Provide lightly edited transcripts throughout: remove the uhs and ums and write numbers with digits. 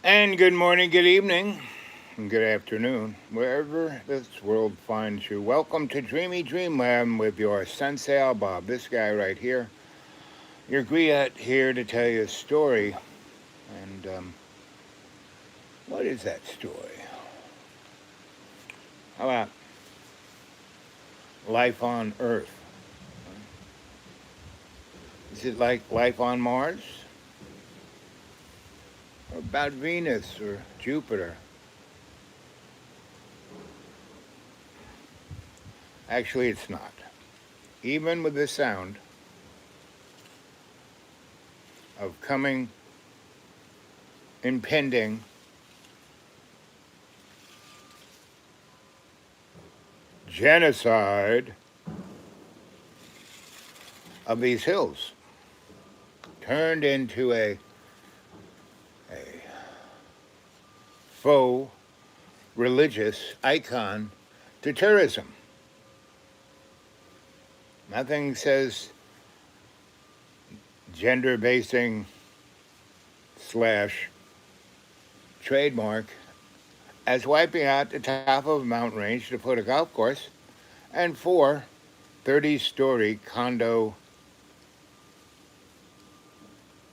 And good morning, good evening, and good afternoon, wherever this world finds you. Welcome to Dreamy Dreamland with your Sensie Owl Bob. This guy right here, your griot here to tell you a story. And what is that story? How about life on Earth? Is it like life on Mars? Or about Venus or Jupiter? Actually, it's not. Even with the sound of coming, impending genocide of these hills turned into a faux religious icon to tourism. Nothing says gender basing slash trademark as wiping out the top of a mountain range to put a golf course and 4 30-story condo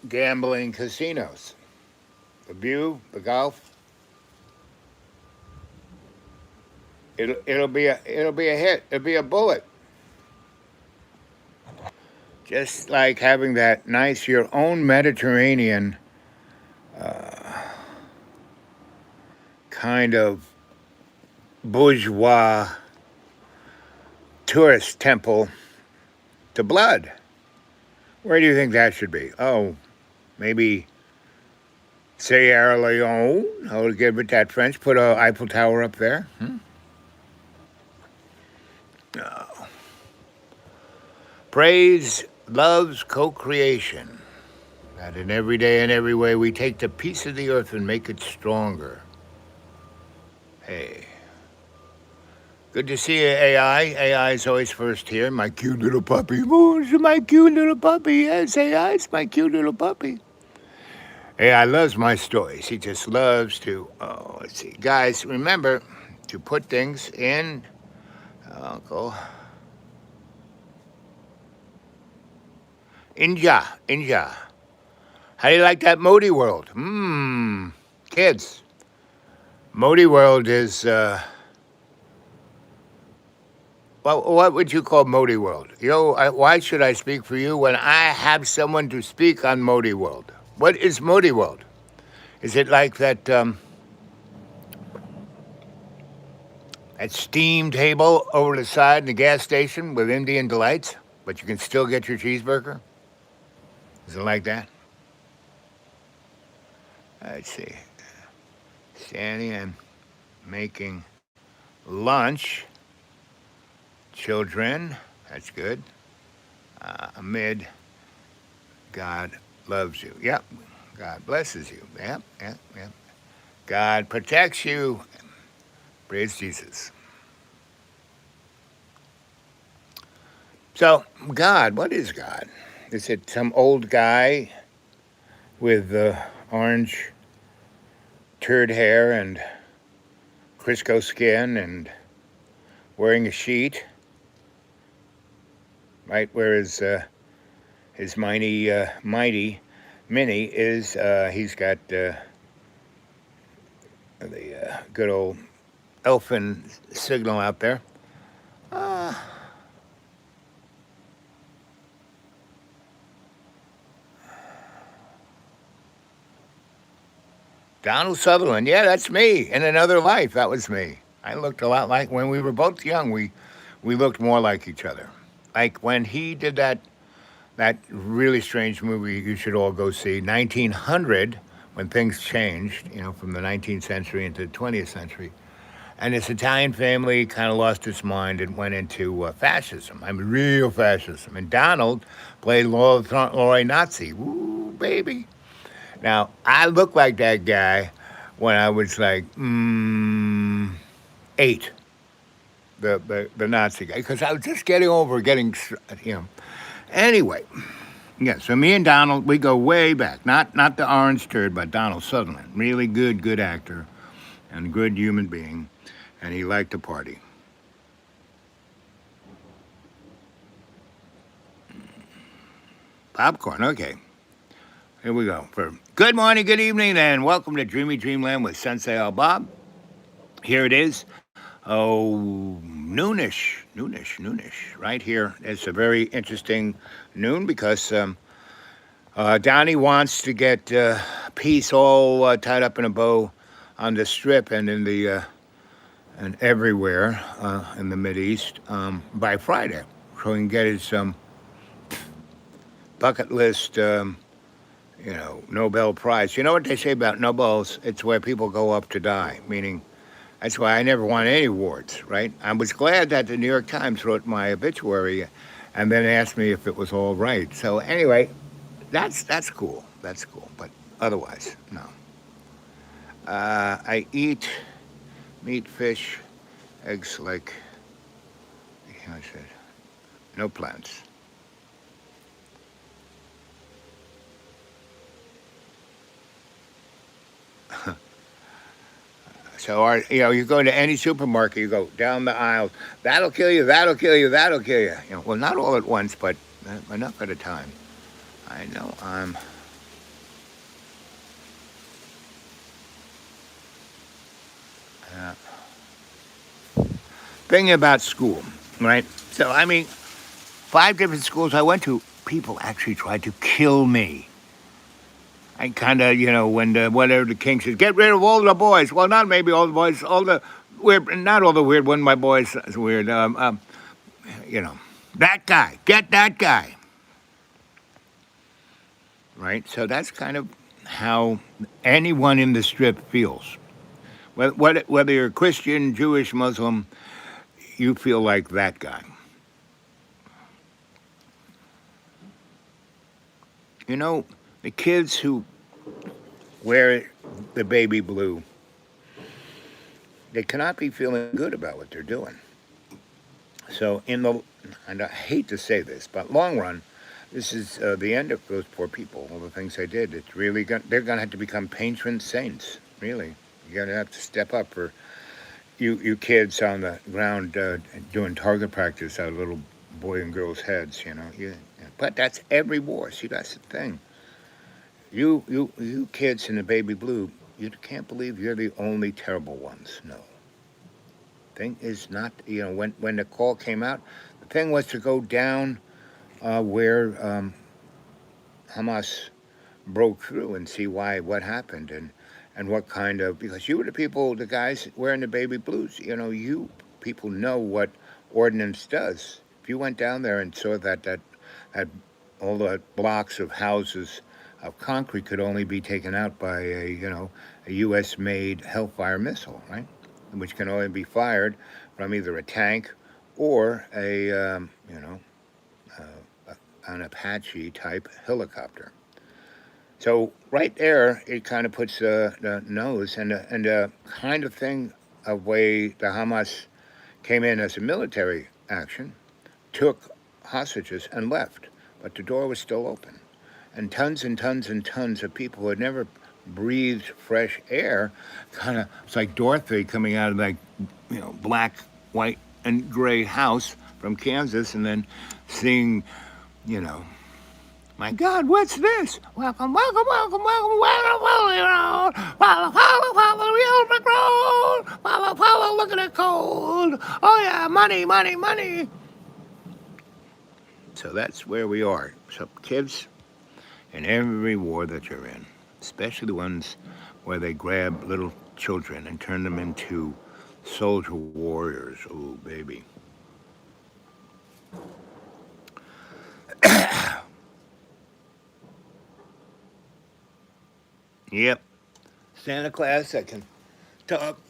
gambling casinos. The view, the golf, it'll be a hit. It'll be a bullet. Just like having that nice, your own Mediterranean kind of bourgeois tourist temple to blood. Where do you think that should be? Oh, maybe Sierra Leone. I'll give it that French. Put a Eiffel Tower up there. No. Praise loves co-creation. That in every day and every way we take the piece of the earth and make it stronger. Hey. Good to see you, AI. AI is always first here. My cute little puppy. Oh, it's my cute little puppy. Yes, AI, it's my cute little puppy. AI loves my stories. He just loves to, let's see. Guys, remember to put things in, Uncle. Inja. How do you like that Modi world? Kids. Modi world is, well, what would you call Modi world? Why should I speak for you when I have someone to speak on Modi world? What is Modi world? Is it like that that steam table over the side in the gas station with Indian delights, but you can still get your cheeseburger? Is it like that? Let's see. Standing and making lunch. Children, that's good. Amid, God loves you. Yep. God blesses you. Yep. God protects you. Praise Jesus. So, God, what is God? Is it some old guy with orange turd hair and Crisco skin and wearing a sheet? Right where his mighty mini is, he's got the good old elfin signal out there. Donald Sutherland, yeah, that's me. In another life, that was me. I looked a lot like when we were both young. We looked more like each other. Like when he did that really strange movie you should all go see, 1900, when things changed, from the 19th century into the 20th century. And this Italian family kind of lost its mind and went into fascism. I mean, real fascism. And Donald played Laurie Nazi. Woo, baby. Now, I looked like that guy when I was like 8, the Nazi guy, because I was just getting over Anyway, Yeah, so me and Donald, we go way back. Not the orange turd, but Donald Sutherland. Really good actor and good human being. And he liked to party. Popcorn, okay. Here we go. For good morning, good evening, and welcome to Dreamy Dreamland with Sensie Owl Bob. Here it is. Oh, noonish, right here. It's a very interesting noon because Donnie wants to get peace all tied up in a bow on the strip and in the and everywhere in the Mideast by Friday, so he can get his bucket list, Nobel Prize. You know what they say about Nobels? It's where people go up to die, meaning that's why I never won any awards, right? I was glad that the New York Times wrote my obituary and then asked me if it was all right. So anyway, that's cool. That's cool. But otherwise, no. I eat meat, fish, eggs, like I said, no plants. So, you go to any supermarket, you go down the aisle. That'll kill you. That'll kill you. That'll kill you. Well, not all at once, but enough at a time. I know I'm. Uh, Thing about school, right? So, I mean, 5 different schools I went to, people actually tried to kill me. I kind of, when whatever the king says, get rid of all the boys. Well, not maybe all the boys, all the weird, not all the weird one. My boys is weird. You know, that guy, get that guy, right? So that's kind of how anyone in the strip feels. Whether you're Christian, Jewish, Muslim, you feel like that guy. You know, the kids who wear the baby blue, they cannot be feeling good about what they're doing. So and I hate to say this, but long run, this is the end of those poor people. All the things they did. It's really they're going to have to become patron saints. Really, you're going to have to step up for you kids on the ground doing target practice out of little boy and girls' heads. But that's every war. See, that's the thing. You kids in the baby blue, you can't believe you're the only terrible ones. No. Thing is not, when the call came out, the thing was to go down where Hamas broke through and see what happened and what kind of, because you were the guys wearing the baby blues. You people know what ordnance does. If you went down there and saw that all the blocks of houses of concrete could only be taken out by a U.S. made Hellfire missile, right? Which can only be fired from either a tank or an Apache type helicopter. So right there, it kind of puts the nose and the kind of thing of way the Hamas came in as a military action, took hostages and left, but the door was still open. And tons and tons and tons of people who had never breathed fresh air, it's like Dorothy coming out of that, black, white, and gray house from Kansas and then seeing, my God, what's this? Welcome, welcome, welcome, welcome, welcome, follow the old brick road. Follow, look at it cold. Oh yeah, money, money, money. So that's where we are. So kids, in every war that you're in, especially the ones where they grab little children and turn them into soldier warriors. Oh, baby. Yep. Santa Claus that can talk.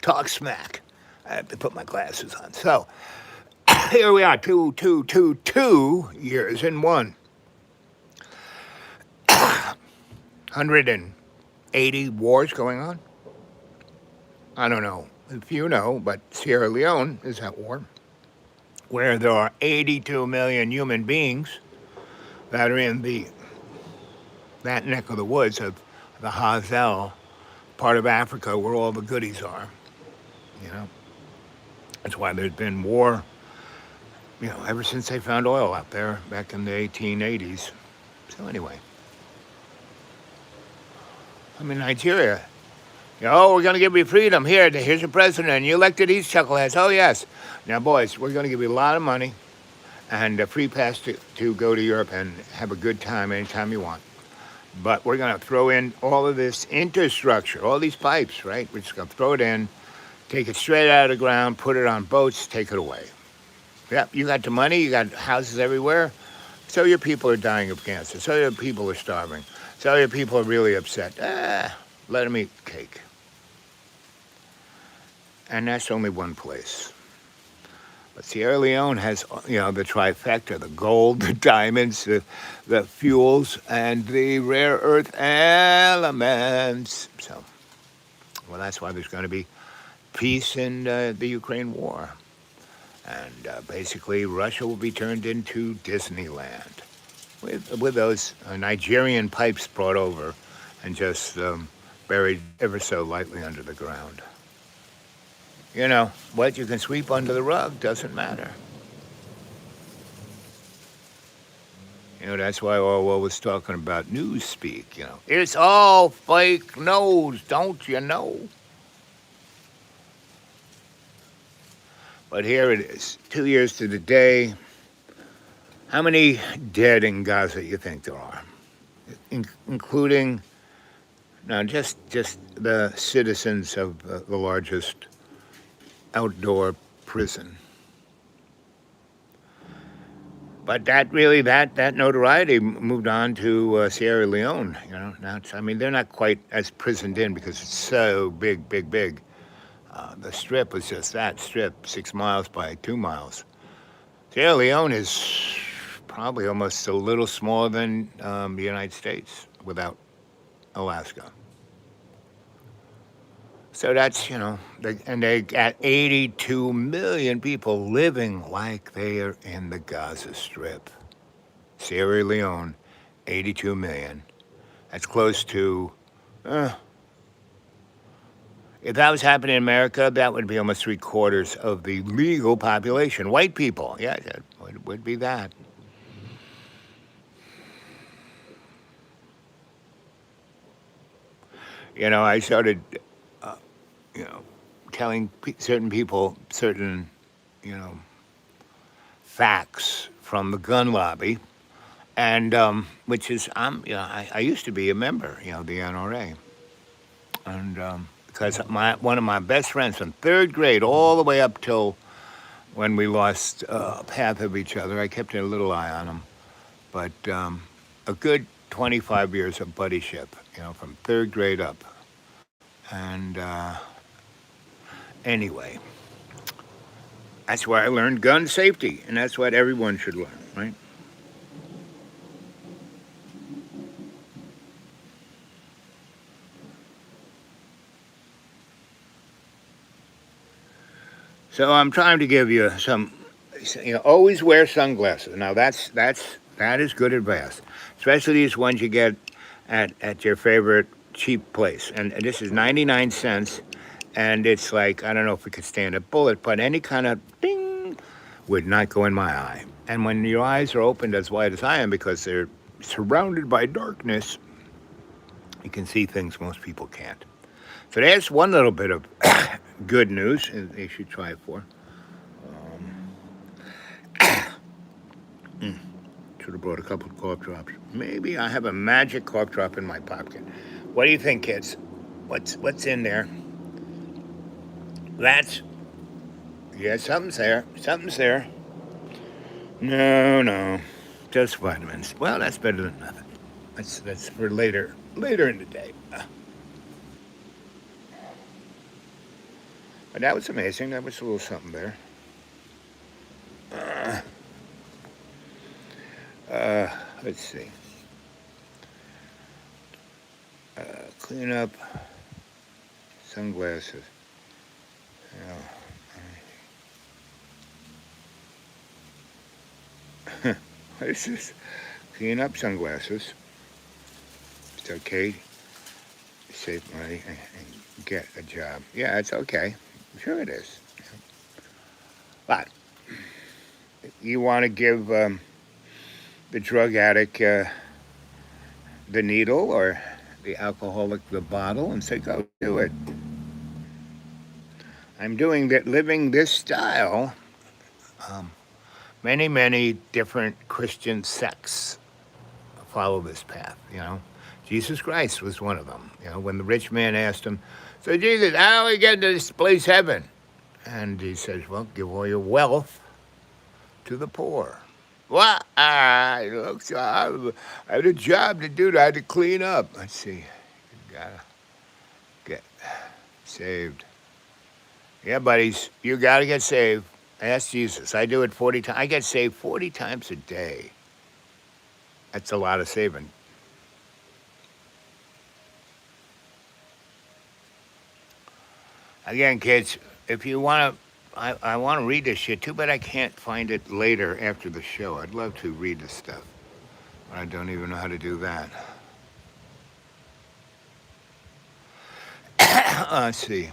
Talk smack. I have to put my glasses on. So, here we are, 2 years in one. 180 wars going on. I don't know if you know, but Sierra Leone is at war. where there are 82 million human beings that are in that neck of the woods of the Hazel part of Africa where all the goodies are. You know, that's why there's been war. Ever since they found oil out there back in the 1880s. So anyway, I'm in Nigeria. Oh, we're going to give you freedom. Here's your president. You elected these chuckleheads. Oh, yes. Now, boys, we're going to give you a lot of money and a free pass to go to Europe and have a good time anytime you want. But we're going to throw in all of this infrastructure, all these pipes, right? We're just going to throw it in, take it straight out of the ground, put it on boats, take it away. Yep, you got the money, you got houses everywhere. So your people are dying of cancer. So your people are starving. So your people are really upset. Let them eat cake. And that's only one place. But Sierra Leone has, the trifecta, the gold, the diamonds, the fuels, and the rare earth elements. So, well, that's why there's going to be peace in the Ukraine war. And basically, Russia will be turned into Disneyland with those Nigerian pipes brought over and just buried ever so lightly under the ground. What you can sweep under the rug doesn't matter. That's why Orwell was talking about newspeak. It's all fake news, don't you know? But here it is, 2 years to the day. How many dead in Gaza you think there are? Including, now just the citizens of the largest outdoor prison. But that notoriety moved on to Sierra Leone. Now they're not quite as prisoned in because it's so big. The strip was just that strip, 6 miles by 2 miles. Sierra Leone is probably almost a little smaller than the United States without Alaska. So that's, and they got 82 million people living like they are in the Gaza Strip. Sierra Leone, 82 million. That's close to, if that was happening in America, that would be almost 3/4 of the legal population. White people, yeah, it would be that. I started, telling certain people certain, facts from the gun lobby, and which is I used to be a member, the NRA, and because one of my best friends from 3rd grade all the way up till when we lost path of each other, I kept a little eye on him, but a good 25 years of buddyship, from 3rd grade up, and anyway. That's where I learned gun safety, and that's what everyone should learn, right? So I'm trying to give you some, always wear sunglasses. Now that is good advice, especially these ones you get at your favorite cheap place. And this is 99 cents, and it's like, I don't know if we could stand a bullet, but any kind of ding would not go in my eye. And when your eyes are opened as wide as I am because they're surrounded by darkness, you can see things most people can't. So there's one little bit of good news they should try it for. Should have brought a couple of cough drops. Maybe I have a magic cough drop in my pocket. What do you think, kids? What's in there? Something's there. Something's there. No, just vitamins. Well, that's better than nothing. That's for later in the day. But that was amazing. That was a little something there. Let's see. Clean up sunglasses. This is clean up sunglasses. It's okay to save money and get a job. Yeah, it's okay. Sure it is. But you want to give the drug addict the needle or the alcoholic the bottle and say, go do it. I'm doing that, living this style. Um, many different Christian sects follow this path, Jesus Christ was one of them. When the rich man asked him, so Jesus, how do we get to this place, heaven? And he says, well, give all your wealth to the poor. Well, look, so I had a job to do. I had to clean up. Let's see. You gotta get saved. Yeah, buddies, you gotta get saved. Ask Jesus. I do it 40 times. I get saved 40 times a day. That's a lot of saving. Again, kids, if you want to, I want to read this shit too, but I can't find it later after the show. I'd love to read this stuff, but I don't even know how to do that. Let's see.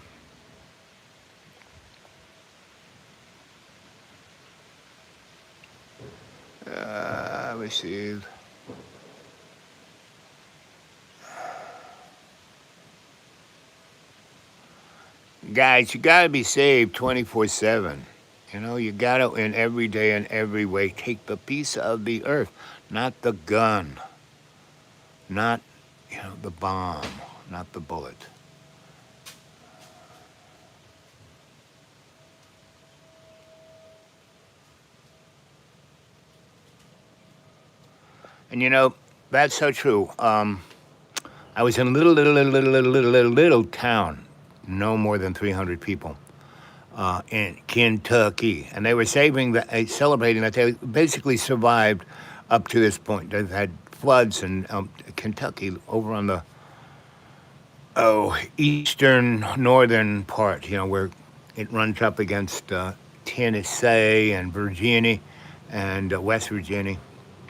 Receive. Guys, you got to be saved 24/7. You got to, in every day and every way, take the piece of the earth, not the gun, not, the bomb, not the bullet. And that's so true. I was in a little town, no more than 300 people, in Kentucky, and they were celebrating that they basically survived up to this point. They've had floods in Kentucky over on the eastern northern part, where it runs up against Tennessee and Virginia and West Virginia.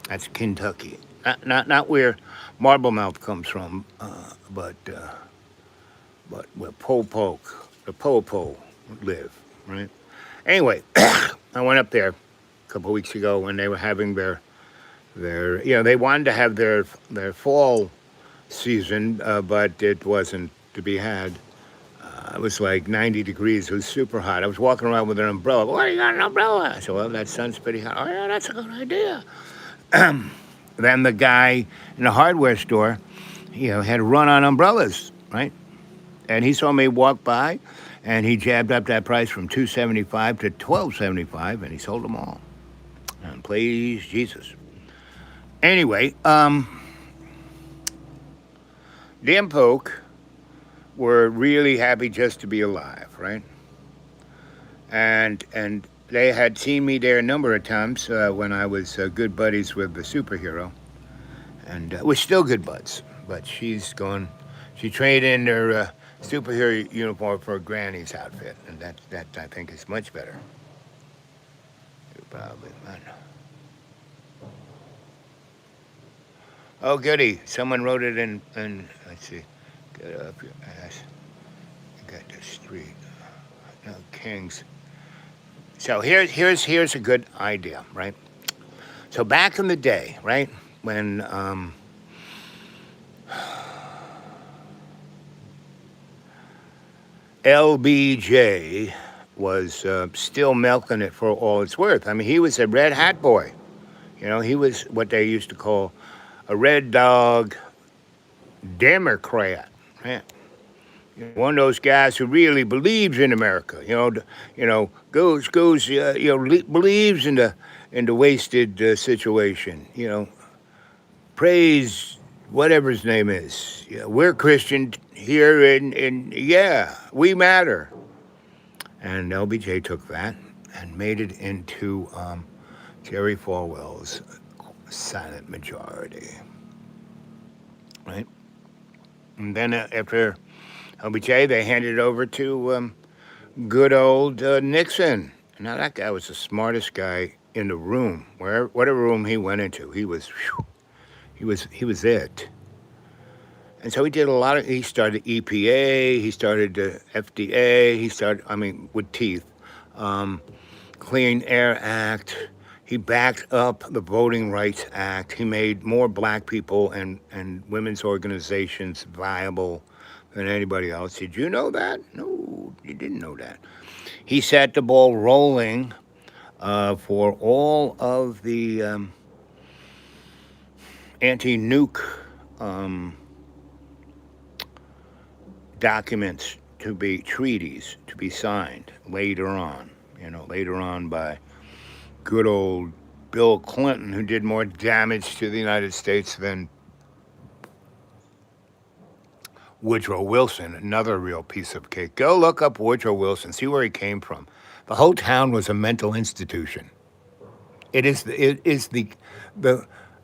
That's Kentucky. Not where Marblemouth comes from, but where the Popo live, right? Anyway, I went up there a couple of weeks ago when they were having their they wanted to have their fall season, but it wasn't to be had. It was like 90 degrees. It was super hot. I was walking around with an umbrella. Why you got an umbrella? I said, well, that sun's pretty hot. Oh, yeah, that's a good idea. Then the guy in the hardware store, had a run on umbrellas, right? And he saw me walk by, and he jabbed up that price from $275 to $1275, and he sold them all. And praise Jesus. Anyway, them folk were really happy just to be alive, right? And they had seen me there a number of times when I was good buddies with the superhero. And we're still good buds. But she traded in her superhero uniform for a granny's outfit. And that I think is much better. Probably, man. Oh, goody. Someone wrote it in let's see. Get up your ass. You got the street. No, Kings. So here's a good idea, right? So back in the day, right, when LBJ was still milking it for all it's worth. I mean, he was a red hat boy. He was what they used to call a red dog Democrat. Man. One of those guys who really believes in America, goes, believes in the wasted situation, praise whatever his name is. We're Christian here, and we matter. And LBJ took that and made it into Jerry Falwell's silent majority, right? And then after LBJ, they handed it over to good old Nixon. Now, that guy was the smartest guy in the room, whatever room he went into, he was it. And so he did a lot of. He started EPA, he started the FDA, he started. I mean, with teeth, um, Clean Air Act. He backed up the Voting Rights Act. He made more black people and women's organizations viable than anybody else. Did you know that? No, you didn't know that. He set the ball rolling for all of the anti-nuke um, documents to be treaties to be signed later on. Later on by good old Bill Clinton, who did more damage to the United States than Woodrow Wilson, another real piece of cake. Go look up Woodrow Wilson, see where he came from. The whole town was a mental institution. It is the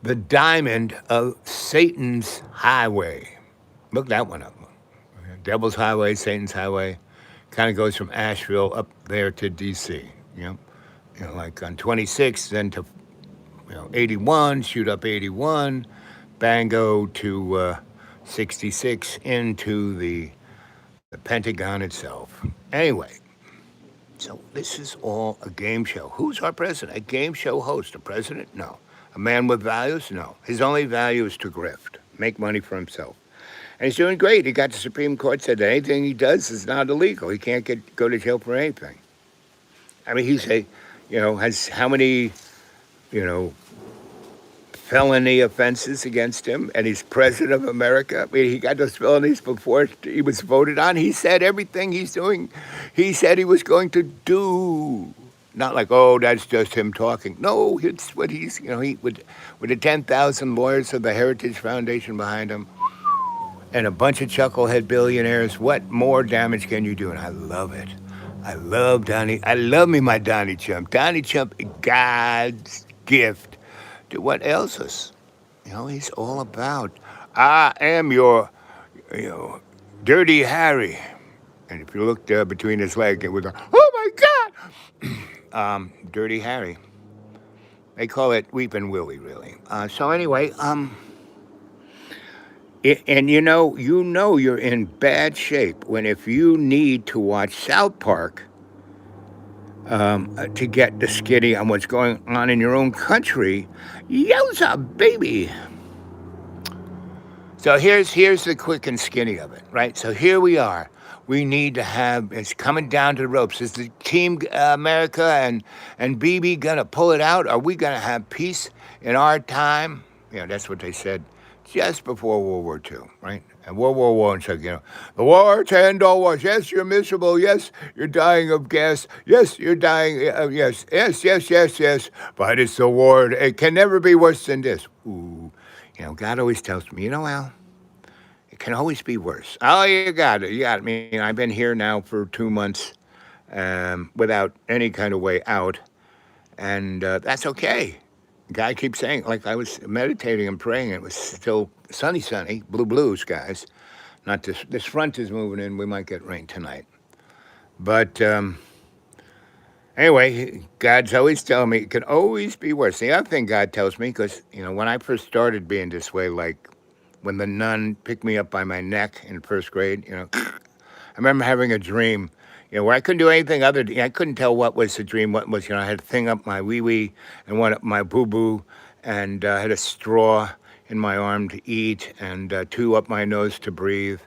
the diamond of Satan's highway. Look that one up. Devil's Highway, Satan's Highway, kind of goes from Asheville up there to D.C. You know, like on 26, then to 81, shoot up 81, Bango to 66 into the Pentagon itself. Anyway, so this is all a game show. Who's our president? A game show host. A president? No. A man with values? No. His only value is to grift, make money for himself. And he's doing great. He got the Supreme Court said that anything he does is not illegal. He can't go to jail for anything. I mean, has how many, you know, felony offenses against him, and he's president of America. I mean, he got those felonies before he was voted on. He said everything he's doing, he said he was going to do. Not like, oh, that's just him talking. No, it's what he with the 10,000 lawyers of the Heritage Foundation behind him, and a bunch of chucklehead billionaires. What more damage can you do? And I love it. I love Donnie. I love me my Donnie Chump. Donnie Chump, God's gift to what else is. He's all about, I am your, dirty Harry. And if you looked between his legs, it was, oh my God, Dirty Harry. They call it Weeping Willie, really. So anyway, and you're in bad shape when if you need to watch South Park to get the skinny on what's going on in your own country. Yowza, baby. So here's the quick and skinny of it, right? So here we are. We need to have, it's coming down to the ropes. Is the Team America and BB going to pull it out? Are we going to have peace in our time? That's what they said just before World War II, right? And World War I said, the war to end all wars. Yes, you're miserable. Yes, you're dying of gas. Yes, you're dying. Yes. But it's the war. It can never be worse than this. Ooh, God always tells me, Al, it can always be worse. Oh, you got it. I mean, I've been here now for 2 months without any kind of way out. And that's okay. Guy keeps saying, like I was meditating and praying, it was still sunny, blue skies. Not this front is moving in. We might get rain tonight. But anyway, God's always telling me it can always be worse. The other thing God tells me, because, when I first started being this way, like when the nun picked me up by my neck in first grade, I remember having a dream where I couldn't do anything other than, I couldn't tell what was the dream, what was, I had a thing up my wee-wee and one up my boo-boo, and I had a straw in my arm to eat, and 2 up my nose to breathe,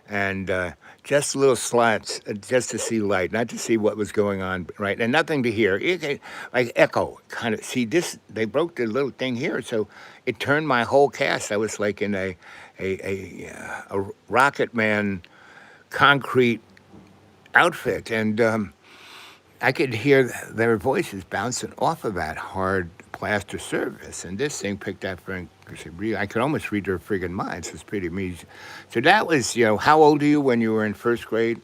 and just little slats just to see light, not to see what was going on, right? And nothing to hear, like echo, kind of. See, they broke the little thing here, so it turned my whole cast. I was like in a Rocket Man concrete outfit, and I could hear their voices bouncing off of that hard plaster surface, and this thing picked up I could almost read their friggin' minds. It's pretty amazing. So that was, how old are you when you were in first grade?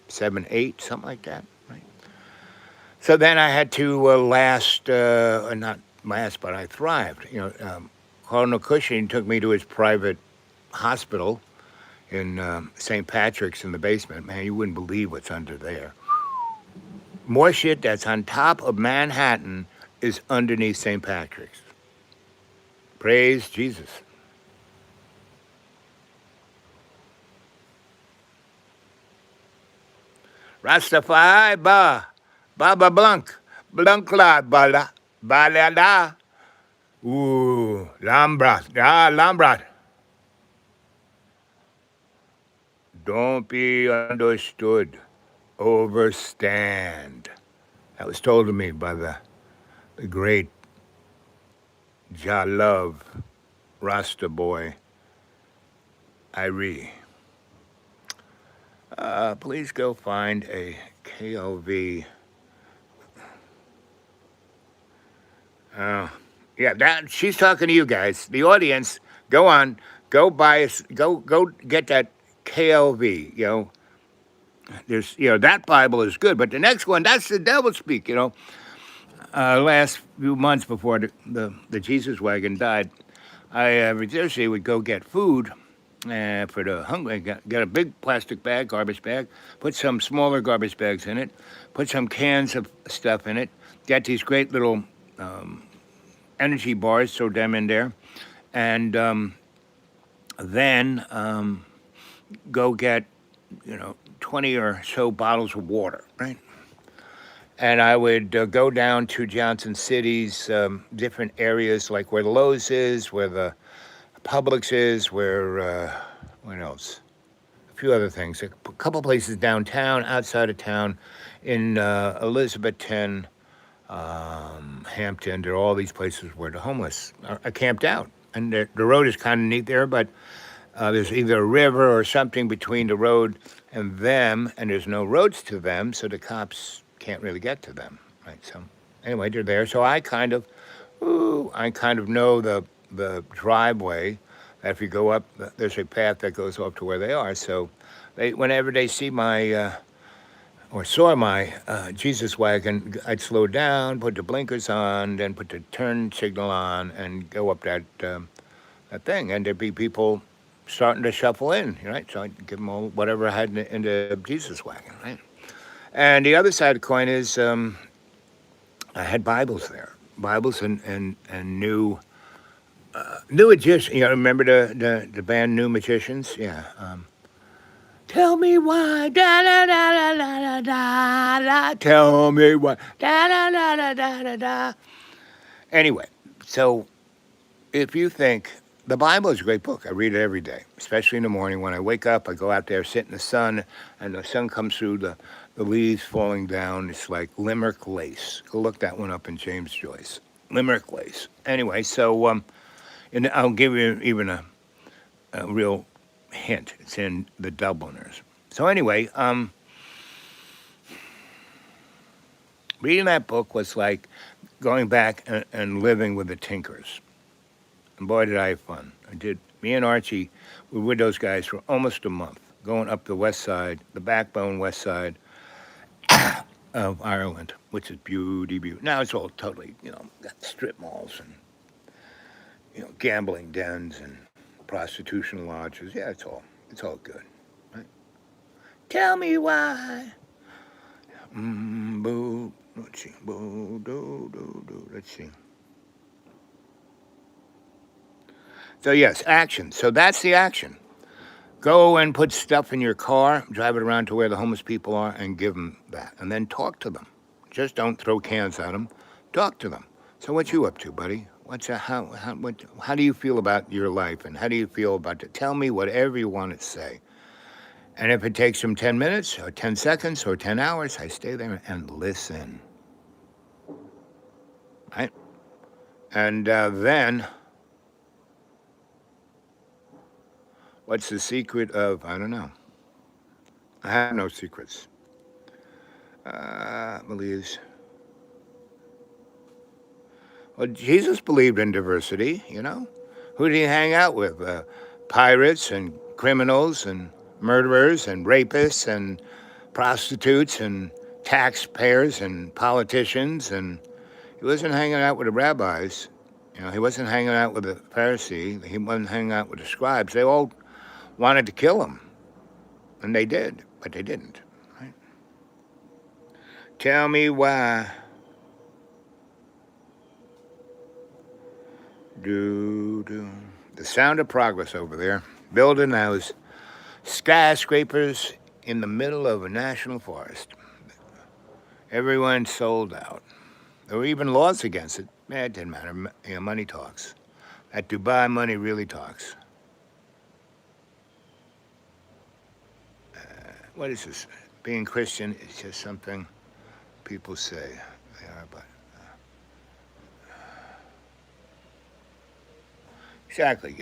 7, 8, something like that, right? So then I had to not last, but I thrived. Cardinal Cushing took me to his private hospital in St. Patrick's in the basement. Man, you wouldn't believe what's under there. More shit that's on top of Manhattan is underneath St. Patrick's. Praise Jesus. Rastafari Baba Blanc, Blanc la Bala, Balada. Ooh, Lambrat, Lambrat. Don't be understood, overstand. That was told to me by the great Jah Love Rasta boy, Irie. Please go find a KLV. Yeah, that she's talking to you guys, the audience. Go on, go buy us, go get that KLV. There's that Bible is good, but the next one, that's the devil speak. Last few months before the Jesus wagon died, I every Thursday would go get food for the hungry. Get a big plastic bag, garbage bag, put some smaller garbage bags in it, put some cans of stuff in it, get these great little energy bars, throw them in there, and then go get 20 or so bottles of water, right? And I would go down to Johnson City's different areas, like where the Lowe's is, where the Publix is, where what else? A few other things. A couple places downtown, outside of town, in Elizabethton, Hampton. There are all these places where the homeless are camped out, and the road is kind of neat there, but there's either a river or something between the road and them, and there's no roads to them, so the cops can't really get to them, right? So anyway, they're there. So I kind of know the driveway. That if you go up, there's a path that goes up to where they are. So whenever they see my or saw my Jesus wagon, I'd slow down, put the blinkers on, then put the turn signal on, and go up that thing. And there'd be people starting to shuffle in, right? So I'd give them all whatever I had in the Jesus wagon, right? And the other side of the coin is I had Bibles there, Bibles and new magicians. Remember the band New Magicians? Yeah. Tell me why, da da da da da da da. Tell me why, da da da da da da da. Anyway, so if you think the Bible is a great book, I read it every day, especially in the morning when I wake up. I go out there, sit in the sun, and the sun comes through the leaves falling down. It's like Limerick lace. Go look that one up in James Joyce. Limerick lace. Anyway, so and I'll give you even a real hint. It's in the Dubliners. So anyway, reading that book was like going back and living with the Tinkers. And boy, did I have fun. Me and Archie were with those guys for almost a month, going up the west side, the backbone west side of Ireland, which is beauty. Now it's all totally, got strip malls and, gambling dens and prostitution lodges. Yeah, it's all good. Right? Tell me why. Boo. Let's see. Boo, do. Let's see. So yes, action. So that's the action. Go and put stuff in your car, drive it around to where the homeless people are, and give them that. And then talk to them. Just don't throw cans at them. Talk to them. So what you up to, buddy? How do you feel about your life, and how do you feel about it? Tell me whatever you want to say. And if it takes them 10 minutes or 10 seconds or 10 hours, I stay there and listen. Right? And then... what's the secret of, I don't know. I have no secrets. Believes. Well, Jesus believed in diversity, Who did he hang out with? Pirates and criminals and murderers and rapists and prostitutes and taxpayers and politicians. And he wasn't hanging out with the rabbis. He wasn't hanging out with the Pharisee. He wasn't hanging out with the scribes. They all wanted to kill him, and they did, but they didn't. Right? Tell me why. Do, do. The sound of progress over there. Building those skyscrapers in the middle of a national forest. Everyone sold out. There were even laws against it. It didn't matter. Money talks. That Dubai money really talks. What is this? Being Christian is just something people say they are, but exactly.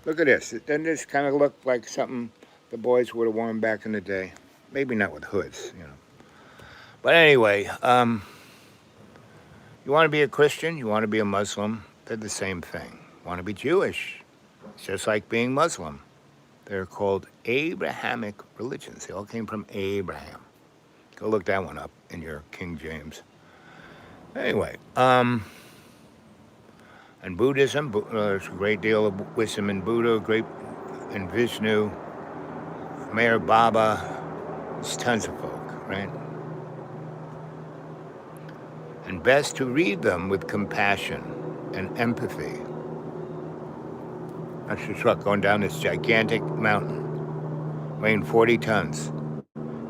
Look at this. Doesn't this kind of look like something the boys would have worn back in the day? Maybe not with hoods. But anyway, you want to be a Christian, you want to be a Muslim, they're the same thing. You want to be Jewish, it's just like being Muslim. They're called Abrahamic religions. They all came from Abraham. Go look that one up in your King James. Anyway, and Buddhism, there's a great deal of wisdom in Buddha, great in Vishnu, Mayor Baba, there's tons of folk, right? And best to read them with compassion and empathy. That's the truck going down this gigantic mountain, weighing 40 tons,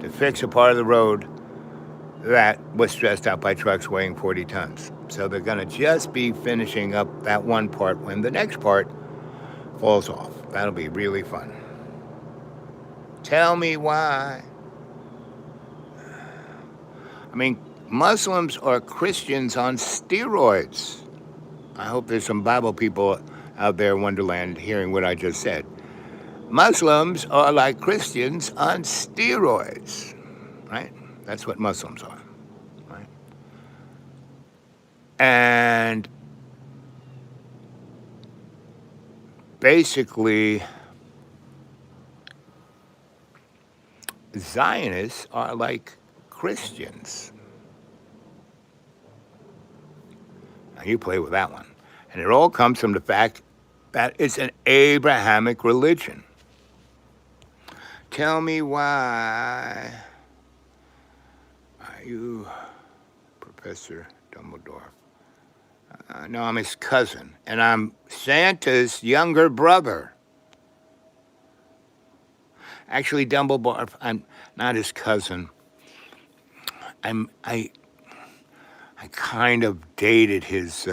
to fix a part of the road that was stressed out by trucks weighing 40 tons. So they're going to just be finishing up that one part when the next part falls off. That'll be really fun. Tell me why. I mean, Muslims are Christians on steroids. I hope there's some Bible people out there in Wonderland hearing what I just said. Muslims are like Christians on steroids, right? That's what Muslims are, right? And basically, Zionists are like Christians. Now you play with that one. And it all comes from the fact that it's an Abrahamic religion. Tell me why. Are you Professor Dumbledore? No, I'm his cousin. And I'm Santa's younger brother. Actually, Dumbledore, I'm not his cousin. I kind of dated his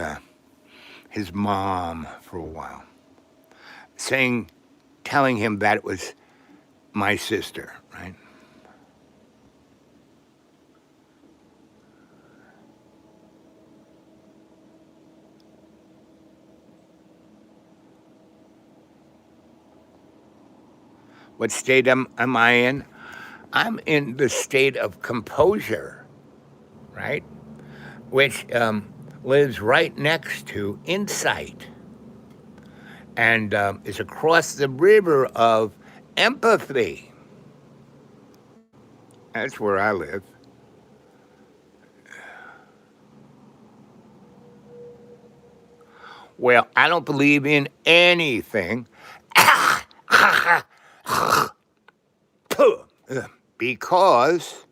mom for a while, telling him that it was my sister, right? What state am I in? I'm in the state of composure, right? Which lives right next to insight and is across the river of empathy. That's where I live. Well, I don't believe in anything because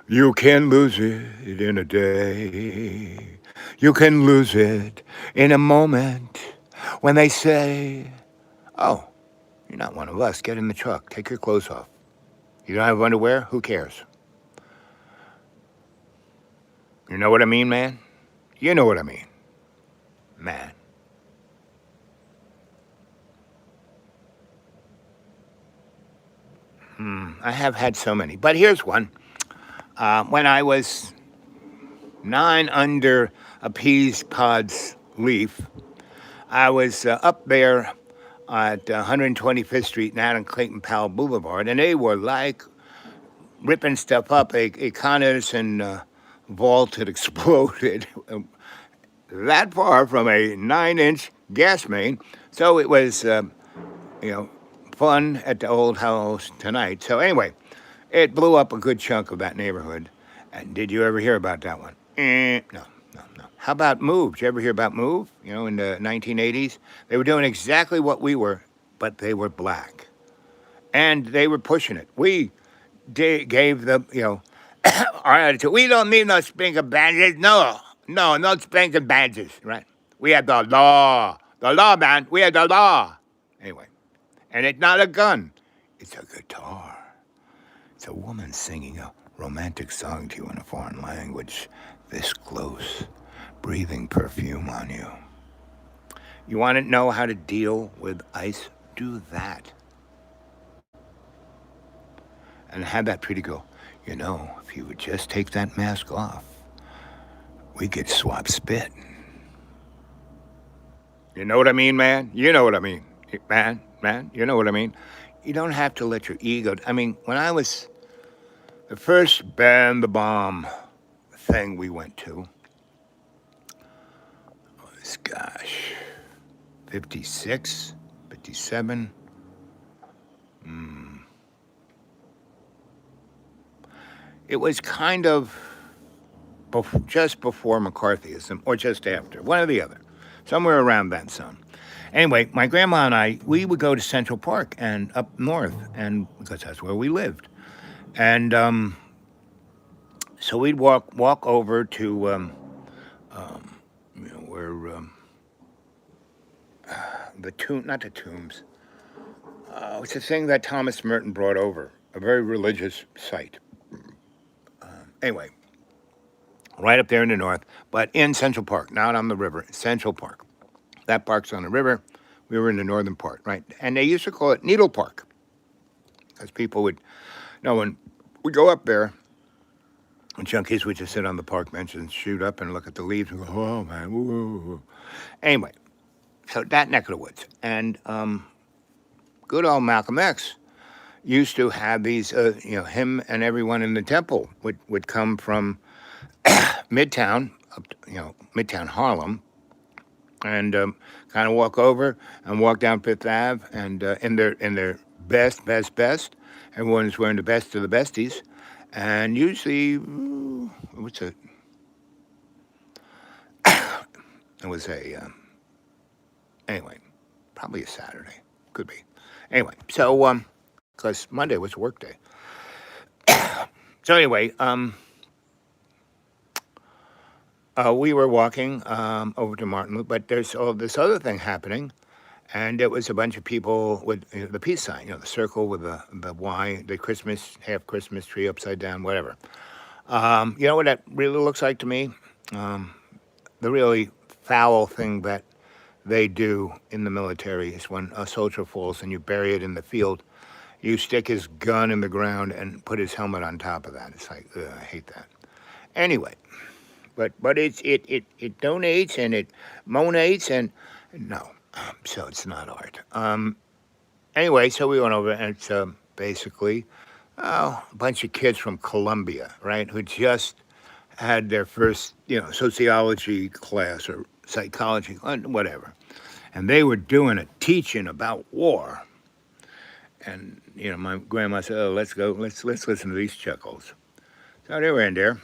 you can lose it in a day. You can lose it in a moment when they say, oh, you're not one of us. Get in the truck. Take your clothes off. You don't have underwear? Who cares? You know what I mean, man? You know what I mean, man. I have had so many. But here's one. When I was 9 under a peas pod's leaf, I was up there at 125th Street and out on Clayton Powell Boulevard, and they were like ripping stuff up. A Con Edison vault had exploded that far from a 9-inch gas main. So it was, fun at the old house tonight. So anyway, it blew up a good chunk of that neighborhood. And did you ever hear about that one? No. How about Move? Did you ever hear about Move? In the 1980s? They were doing exactly what we were, but they were black. And they were pushing it. We gave them, our attitude. We don't need no speaker badges. No, No, no spanking badges, right? We had the law, man. We had the law. Anyway, and it's not a gun; it's a guitar. It's a woman singing a romantic song to you in a foreign language, this close, breathing perfume on you. You want to know how to deal with ice? Do that. And have that pretty girl. You know, if you would just take that mask off, we could swap spit. You know what I mean, man? You know what I mean. Man, you know what I mean? You don't have to let your ego. I mean, when I was the first Ban the Bomb thing we went to was, gosh, 56, 57. It was kind of just before McCarthyism or just after, one or the other, somewhere around that zone. Anyway, my grandma and I, we would go to Central Park and up north, and because that's where we lived. And so we'd walk over to where the tomb, not the tombs. It's a thing that Thomas Merton brought over, a very religious site. Anyway, right up there in the north, but in Central Park, not on the river, Central Park. That park's on the river. We were in the northern part, right? And they used to call it Needle Park, because people would, when we go up there, and junkies would just sit on the park bench and shoot up and look at the leaves and go, oh, man, woo. Anyway, so that neck of the woods. And good old Malcolm X used to have these, him and everyone in the temple would come from Midtown, Midtown Harlem, and kind of walk over and walk down Fifth Ave, and in their best. Everyone is wearing the best of the besties, and usually, it was anyway, probably a Saturday, could be. Anyway, so because Monday was a work day. So anyway, we were walking over to Martin Luther, but there's all this other thing happening, and it was a bunch of people with the peace sign, the circle with the Y, the half Christmas tree upside down, whatever. You know what that really looks like to me? The really foul thing that they do in the military is when a soldier falls and you bury it in the field, you stick his gun in the ground and put his helmet on top of that. It's like, I hate that. Anyway, but it donates and it monates and no, so it's not art. Anyway, so we went over and it's basically a bunch of kids from Columbia, right, who just had their first, sociology class or psychology, whatever, and they were doing a teaching about war. And my grandma said, "Oh, let's listen to these chuckles." So they were in there,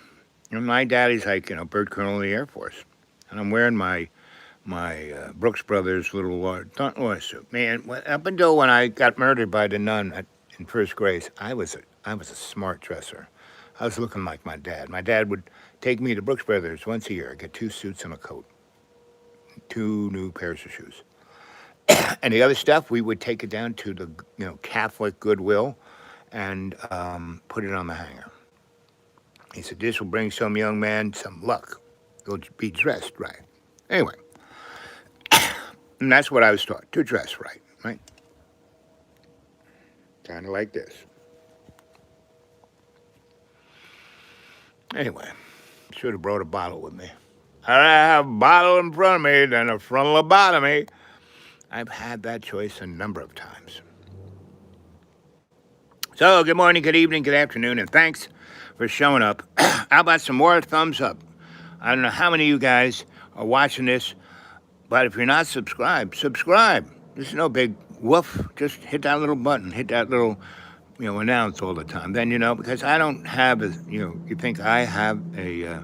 and my daddy's like, bird colonel of the Air Force, and I'm wearing my Brooks Brothers little Dauntless suit. Man, up until when I got murdered by the nun in first grade, I was a smart dresser. I was looking like my dad. My dad would take me to Brooks Brothers once a year, get 2 suits and a coat, 2 new pairs of shoes. And the other stuff, we would take it down to the Catholic Goodwill and put it on the hanger. He said, this will bring some young man some luck. He'll be dressed right. Anyway, and that's what I was taught, to dress right? Kind of like this. Anyway, should have brought a bottle with me. I have a bottle in front of me, then a frontal lobotomy. I've had that choice a number of times. So, good morning, good evening, good afternoon, and thanks for showing up. How about some more thumbs up? I don't know how many of you guys are watching this, but if you're not subscribed, subscribe. This is no big woof. Just hit that little button, hit that little, announce all the time. Then, because I don't have, you think I have a,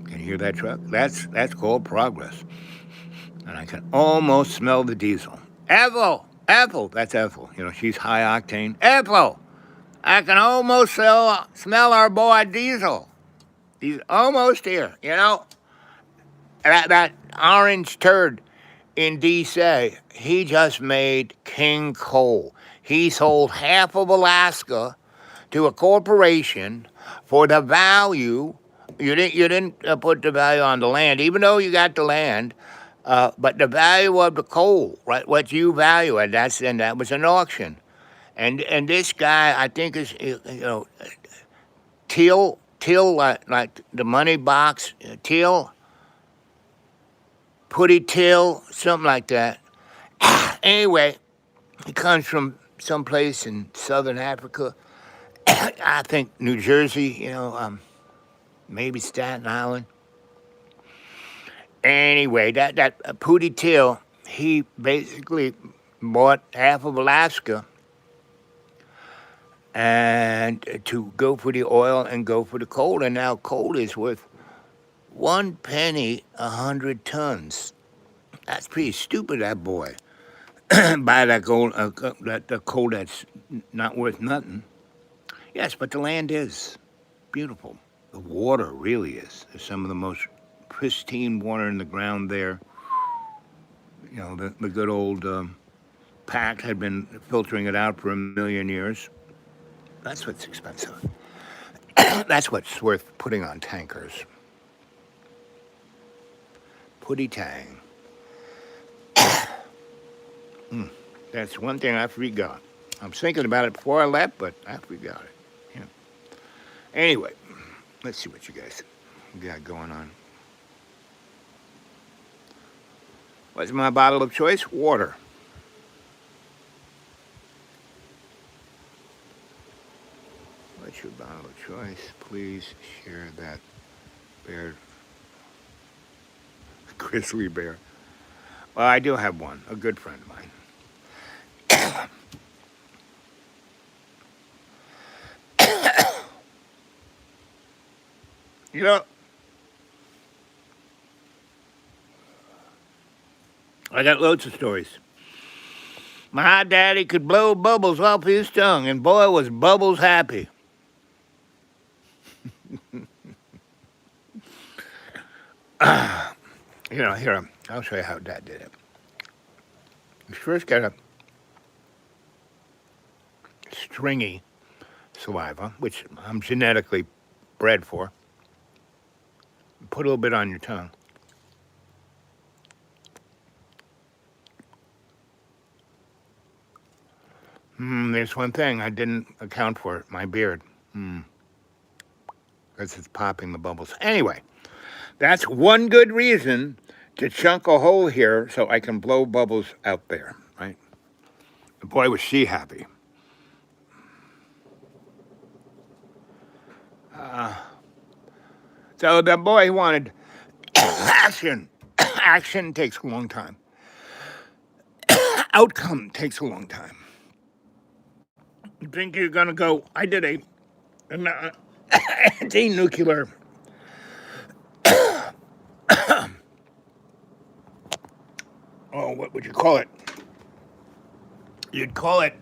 can you hear that truck? That's called progress. And I can almost smell the diesel. Ethel, that's Ethel. She's high octane. Ethel, I can almost smell our boy Diesel. He's almost here. You know, that orange turd in D.C., he just made king coal. He sold half of Alaska to a corporation for the value. You didn't put the value on the land, even though you got the land, but the value of the coal, right? What you value it. That was an auction, and this guy, I think, is Till like the money box, Till, Putty Till, something like that. Anyway, he comes from someplace in southern Africa. I think New Jersey, maybe Staten Island. Anyway, that Pootie Till, he basically bought half of Alaska and to go for the oil and go for the coal, and now coal is worth 1 penny 100 tons. That's pretty stupid, that boy. Buy that gold, the coal that's not worth nothing. Yes, but the land is beautiful. The water really is. There's some of the most pristine water in the ground there. The good old pack had been filtering it out for a million years. That's what's expensive. That's what's worth putting on tankers. Putty tang. That's one thing I forgot. I was thinking about it before I left, but I forgot it. Yeah. Anyway, let's see what you guys got going on. What's my bottle of choice? Water. What's your bottle of choice? Please share that bear. Grizzly bear. Well, I do have one, a good friend of mine. You know, I got loads of stories. My daddy could blow bubbles off his tongue, and boy, was Bubbles happy. Here, I'll show you how Dad did it. You first got a stringy saliva, which I'm genetically bred for. Put a little bit on your tongue. There's one thing I didn't account for, my beard. Because it's popping the bubbles. Anyway, that's one good reason to chunk a hole here so I can blow bubbles out there, right? Boy, was she happy. So the boy wanted action. Action takes a long time. Outcome takes a long time. You think you're going to go, I did an anti-nuclear what would you call it? You'd call it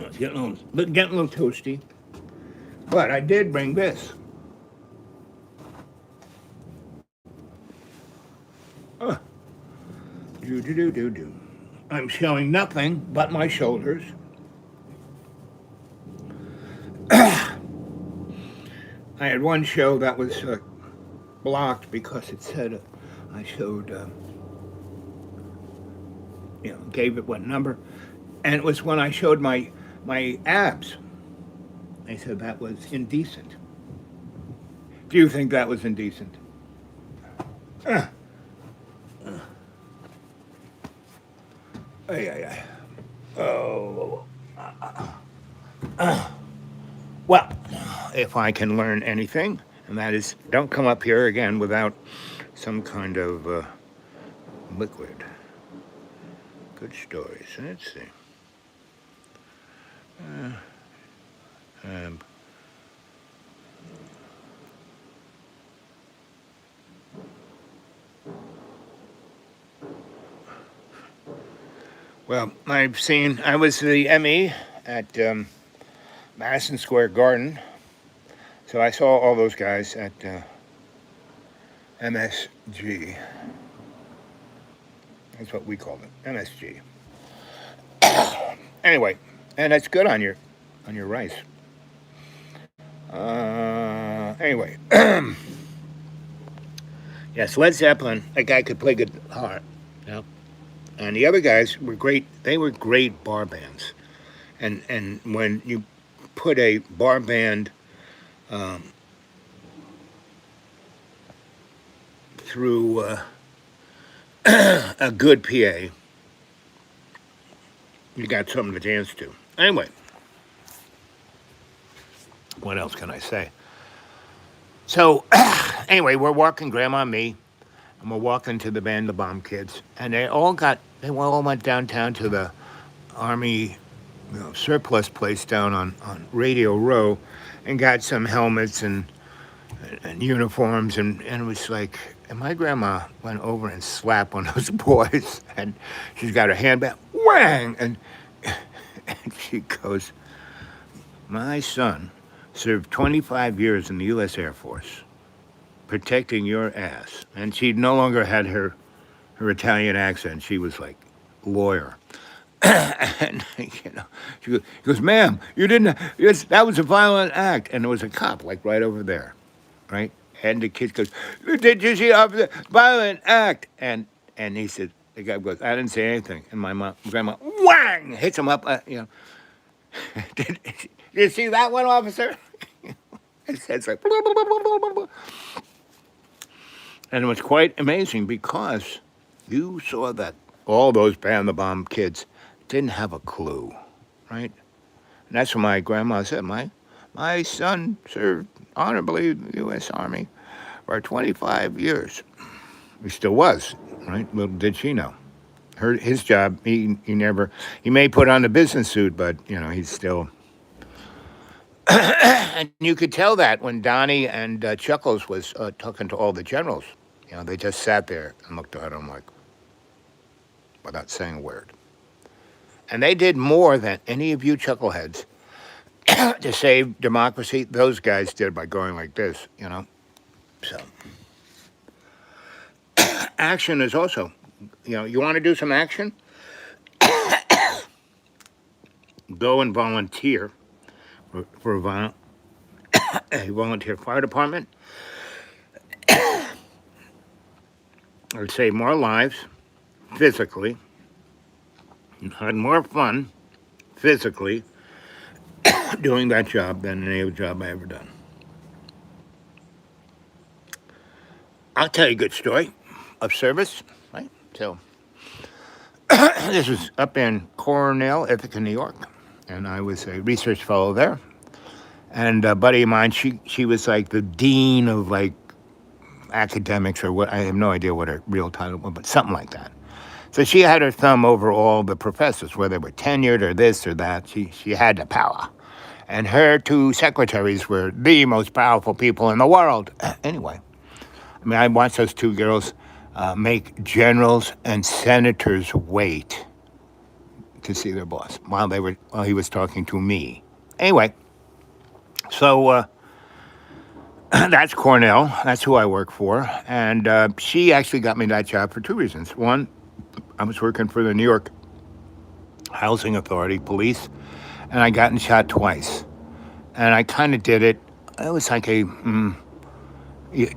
it's getting a little toasty. But I did bring this. Do. I'm showing nothing but my shoulders. I had one show that was blocked because it said I showed, gave it what number, and it was when I showed my abs. They said that was indecent. Do you think that was indecent? Well, if I can learn anything, and that is, don't come up here again without some kind of liquid. Good stories. Let's see. Well, I was the ME at Madison Square Garden, so I saw all those guys at MSG. That's what we called it, MSG. Anyway, and that's good on your rice. Anyway, yes, Led Zeppelin. That guy could play guitar. Yeah. And the other guys were great. They were great bar bands. And when you put a bar band um, through a good PA, you got something to dance to. Anyway, what else can I say? So, anyway, we're walking, Grandma and me, and we're walking to the Band the Bomb Kids, and they all went downtown to the Army surplus place down on Radio Row, and got some helmets and uniforms, and it was like, and my grandma went over and slapped one of those boys, and she's got her hand back, whang, and she goes, my son served 25 years in the U.S. Air Force, protecting your ass. And she no longer had her Italian accent. She was like, lawyer. And, she goes, ma'am, you didn't, yes, that was a violent act. And there was a cop, like, right over there, right? And the kid goes, did you see the violent act? And he said, the guy goes, I didn't say anything. And grandma, whang, hits him up, did you see that one, officer? It's like, and it was quite amazing because you saw that all those Band the Bomb kids didn't have a clue, right? And that's what my grandma said. My son served honorably in the U.S. Army for 25 years. He still was, right? Little did she know. His job, he may put on the business suit, but, he's still. And you could tell that when Donnie and Chuckles was talking to all the generals. They just sat there and looked at him like, without saying a word. And they did more than any of you chuckleheads to save democracy. Those guys did by going like this. So, action is also, you want to do some action? Go and volunteer for a volunteer fire department. It would save more lives physically, had more fun physically doing that job than any other job I ever done. I'll tell you a good story of service, right? So, this was up in Cornell, Ithaca, New York, and I was a research fellow there. And a buddy of mine, she was like the dean of like academics or what, I have no idea what her real title was, but something like that. So she had her thumb over all the professors, whether they were tenured or this or that. She had the power. And her two secretaries were the most powerful people in the world. Anyway, I watched those two girls make generals and senators wait to see their boss while he was talking to me. Anyway, so that's Cornell. That's who I work for. And she actually got me that job for two reasons. One, I was working for the New York Housing Authority police, and I got shot twice. And I kind of did it. It was like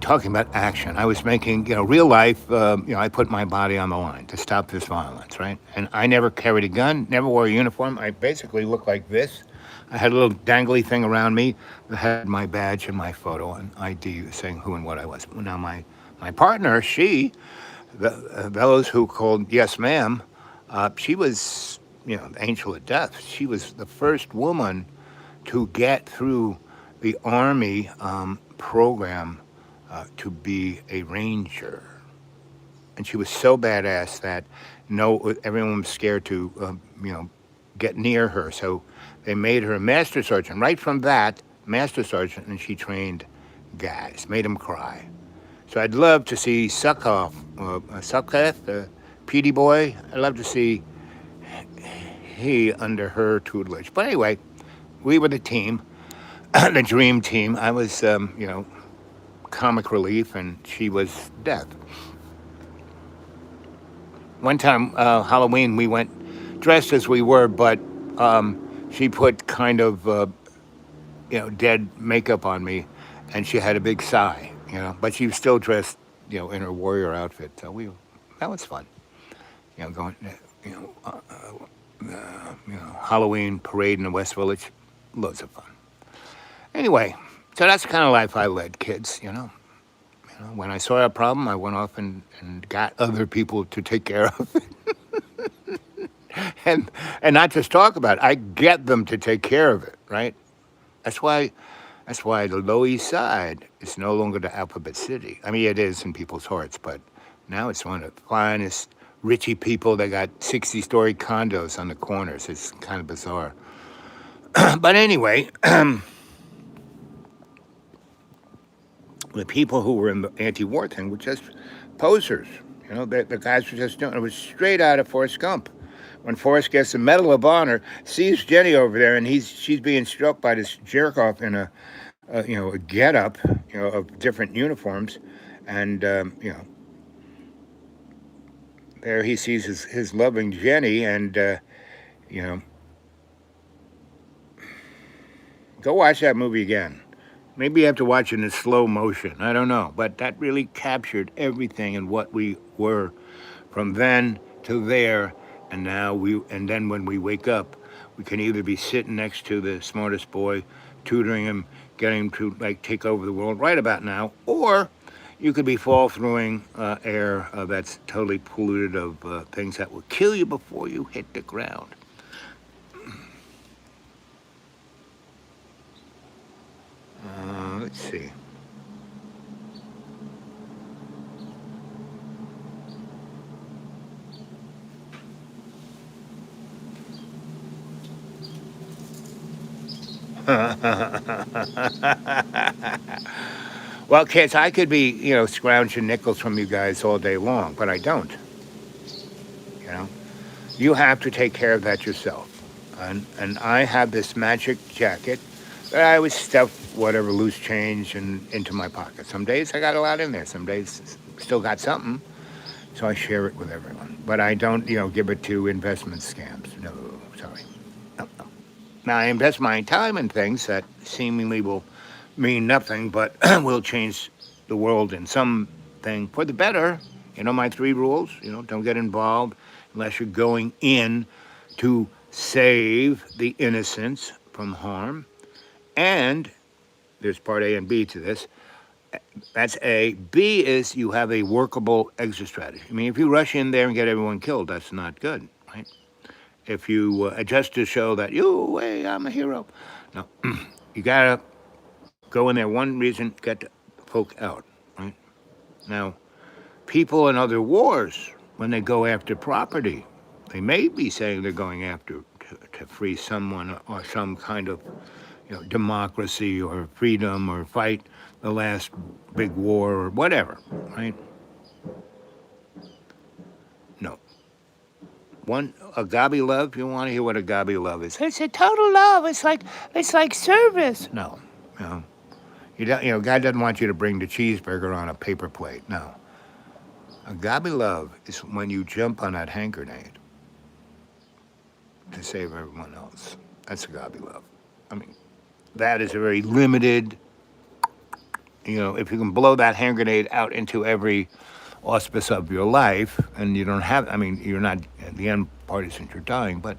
talking about action. I was making, real life, I put my body on the line to stop this violence, right? And I never carried a gun, never wore a uniform. I basically looked like this. I had a little dangly thing around me that had my badge and my photo and ID saying who and what I was. Now, my partner, those who called yes, ma'am, she was, the angel of death. She was the first woman to get through the Army program to be a ranger. And she was so badass that everyone was scared to, get near her. So they made her a master sergeant. Right from that, master sergeant, and she trained guys, made them cry. So I'd love to see Sukhoff, the PD boy. I'd love to see he under her tutelage. But anyway, we were the team, the dream team. I was, comic relief, and she was death. One time, Halloween, we went dressed as we were, but she put kind of, dead makeup on me, and she had a big sigh, but she was still dressed, in her warrior outfit. So that was fun, going, you know, uh, Halloween parade in the West Village, loads of fun. Anyway, so that's the kind of life I led, kids. When I saw a problem, I went off and got other people to take care of it, and not just talk about it. I get them to take care of it, right? That's why that's why the Lower East Side is no longer the Alphabet City. I mean, it is in people's hearts, but now it's one of the finest richy people that got 60-story condos on the corners. It's kind of bizarre. But anyway, the people who were in the anti-war thing were just posers. The guys were just doing it. It was straight out of Forrest Gump. When Forrest gets the Medal of Honor, sees Jenny over there, and she's being struck by this jerk off in a get-up, of different uniforms, and there he sees his loving Jenny, and you know, go watch that movie again. Maybe you have to watch it in slow motion. I don't know. But that really captured everything and what we were from then to there. And then when we wake up, we can either be sitting next to the smartest boy, tutoring him, getting him to take over the world right about now, or you could be fall-throughing air that's totally polluted of things that will kill you before you hit the ground. Let's see. Well, kids, I could be, scrounging nickels from you guys all day long, but I don't. You know, you have to take care of that yourself. And I have this magic jacket that I always stuff whatever loose change into my pocket. Some days I got a lot in there. Some days still got something, so I share it with everyone. But I don't, give it to investment scams. No, sorry. No, no. Now I invest my time in things that seemingly will mean nothing, but will change the world in something for the better. My three rules. Don't get involved unless you're going in to save the innocents from harm. And there's part A and B to this. That's A. B is you have a workable exit strategy. I mean, if you rush in there and get everyone killed, that's not good, right? If you adjust to show that, hey, I'm a hero. No, you gotta go in there. One reason, get the folk out, right? Now, people in other wars, when they go after property, they may be saying they're going after to free someone or some kind of democracy or freedom or fight the last big war or whatever, right? No. Agape love, you want to hear what agape love is? It's a total love. It's like service. No. God doesn't want you to bring the cheeseburger on a paper plate. No. Agape love is when you jump on that hand grenade to save everyone else. That's agape love. I mean, that is a very limited, if you can blow that hand grenade out into every auspice of your life, and you don't have, you're not, the end part isn't you're dying, but,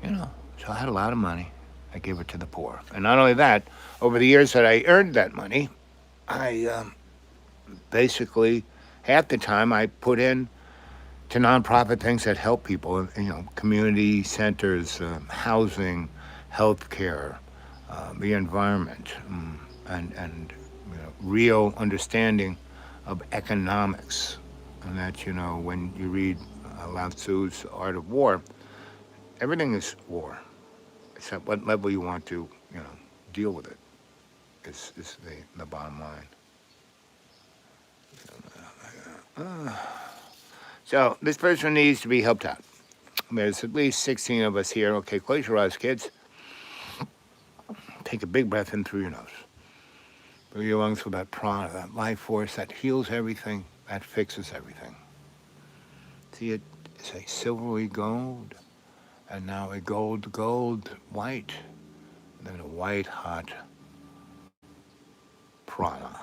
so I had a lot of money. I gave it to the poor. And not only that, over the years that I earned that money, I basically, half the time I put in to nonprofit things that help people, community centers, housing, healthcare, the environment, and real understanding of economics. And that, when you read Lao Tzu's Art of War, everything is war. It's at what level you want to, deal with it is the bottom line. So this person needs to be helped out. There's at least 16 of us here. Okay, close your eyes, kids. Take a big breath in through your nose. Fill your lungs with that prana, that life force that heals everything, that fixes everything. See, it is a silvery gold, and now a gold white, and then a white hot prana.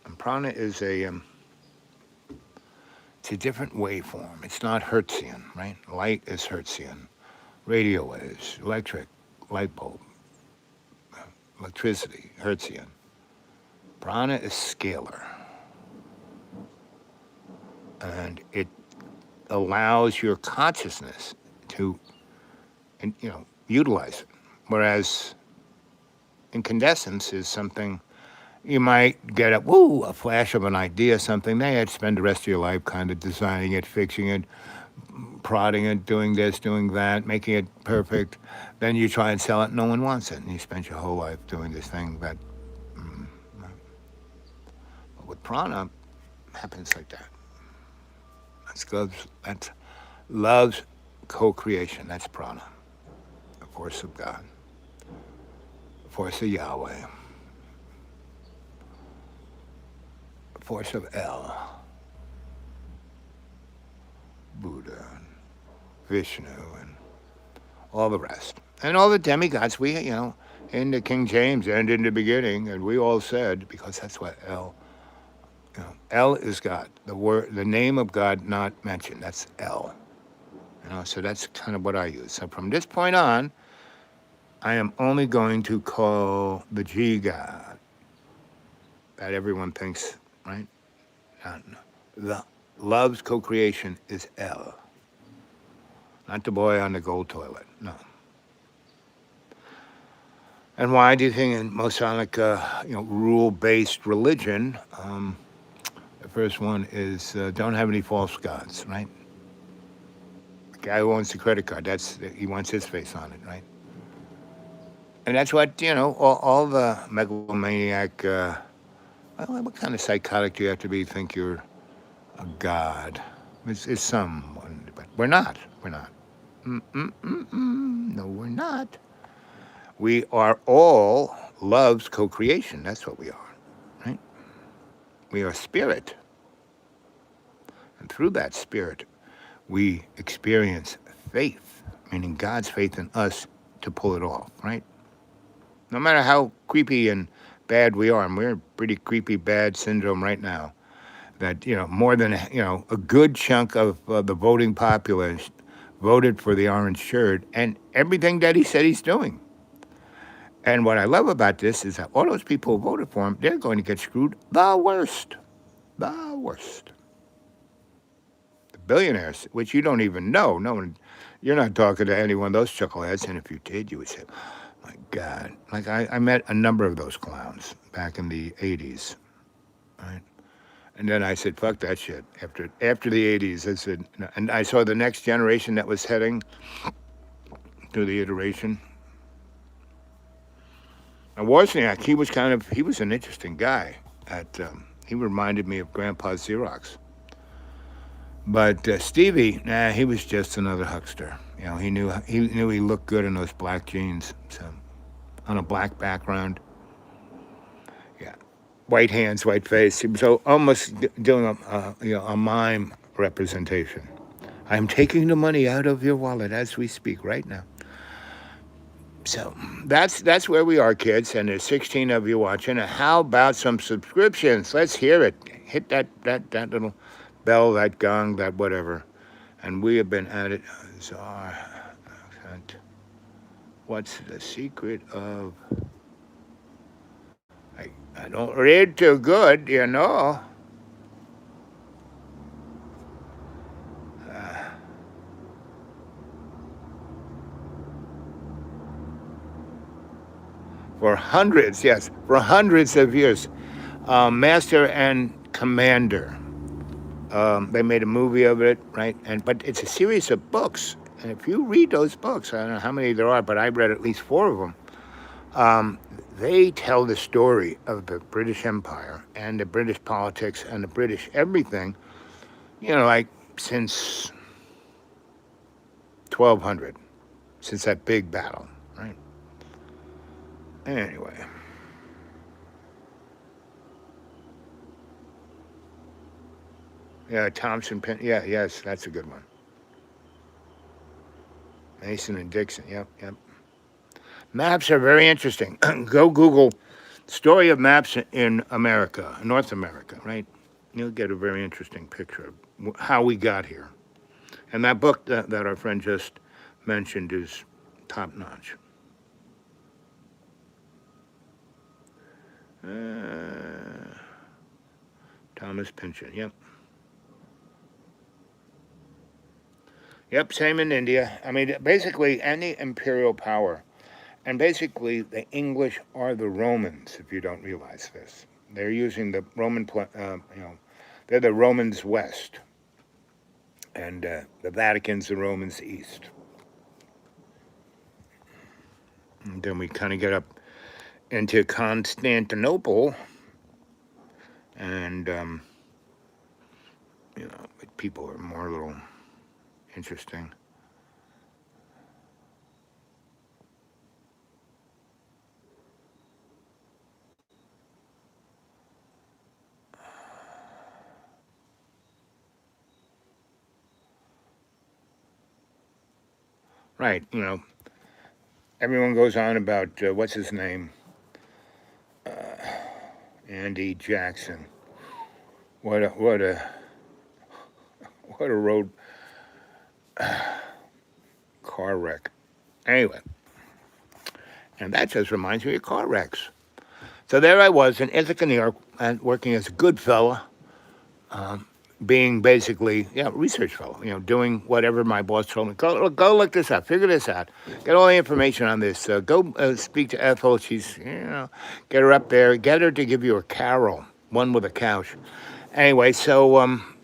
And prana is it's a different waveform. It's not Hertzian, right? Light is Hertzian. Radio waves, electric, light bulb, electricity, Hertzian. Prana is scalar. And it allows your consciousness to, utilize it. Whereas incandescence is something you might get a flash of an idea, something. Then you'd spend the rest of your life kind of designing it, fixing it, prodding it, doing this, doing that, making it perfect. Then you try and sell it, no one wants it. And you spend your whole life doing this thing that, but with prana, happens like that. That's love's co-creation. That's prana, the force of God, the force of Yahweh, the force of El, Buddha, and Vishnu, and all the rest. And all the demigods, in the King James and in the beginning, and we all said, because that's what El, El is God. The name of God not mentioned. That's El. So that's kind of what I use. So from this point on, I am only going to call the G God that everyone thinks, right? The love's co-creation is El. Not the boy on the gold toilet, no. And why do you think in Masonic, rule-based religion, the first one is don't have any false gods, right? The guy who owns the credit card, he wants his face on it, right? And that's what, all the megalomaniac, what kind of psychotic do you have to be to think you're a god? It's someone, but we're not. We're not. No, we're not. We are all love's co-creation. That's what we are, right? We are spirit. And through that spirit, we experience faith, meaning God's faith in us to pull it off, right? No matter how creepy and bad we are, and we're pretty creepy bad syndrome right now, that, more than, a good chunk of the voting populace voted for the orange shirt and everything that he said he's doing. And what I love about this is that all those people who voted for him, they're going to get screwed the worst. The worst. The billionaires, which you don't even know. No one, you're not talking to any one of those chuckleheads, and if you did, you would say, oh my God. Like I met a number of those clowns back in the 80s, right? And then I said, fuck that shit. After the 80s, I said, and I saw the next generation that was heading through the iteration. And Wozniak, he was an interesting guy. He reminded me of Grandpa Xerox. But Stevie, he was just another huckster. He knew he looked good in those black jeans, so on a black background. Yeah, white hands, white face. He was almost doing a mime representation. I'm taking the money out of your wallet as we speak right now. So that's where we are, kids, and there's 16 of you watching. How about some subscriptions? Let's hear it. Hit that little bell, that gong, that whatever. And we have been at it. Czar, what's the secret of... I don't read too good, For hundreds of years. Master and Commander. They made a movie of it, right? But it's a series of books. And if you read those books, I don't know how many there are, but I read at least 4 of them. They tell the story of the British Empire and the British politics and the British everything, like since 1200 since that big battle, right? Anyway, yeah, Thompson, Penn. Yeah, yes, that's a good one. Mason and Dixon. Yep, yep. Maps are very interesting. Go Google story of maps in America, North America, right? You'll get a very interesting picture of how we got here. And that book that our friend just mentioned is top notch. Uh, Thomas Pynchon. Yep. Yep. Same in India. I mean, basically any imperial power, and basically the English are the Romans. If you don't realize this, they're using the Roman. They're the Romans west, and the Vatican's the Romans east. And then we kind of get up into Constantinople, and people are more a little interesting. Right, everyone goes on about what's his name, Andy Jackson. What a what a road car wreck. Anyway, and that just reminds me of car wrecks. So there I was in Ithaca, New York, and working as a good fella, being basically, research fellow, doing whatever my boss told me. Go look this up, figure this out, get all the information on this. Go speak to Ethel. She's, get her up there, get her to give you a carol, one with a couch. Anyway, so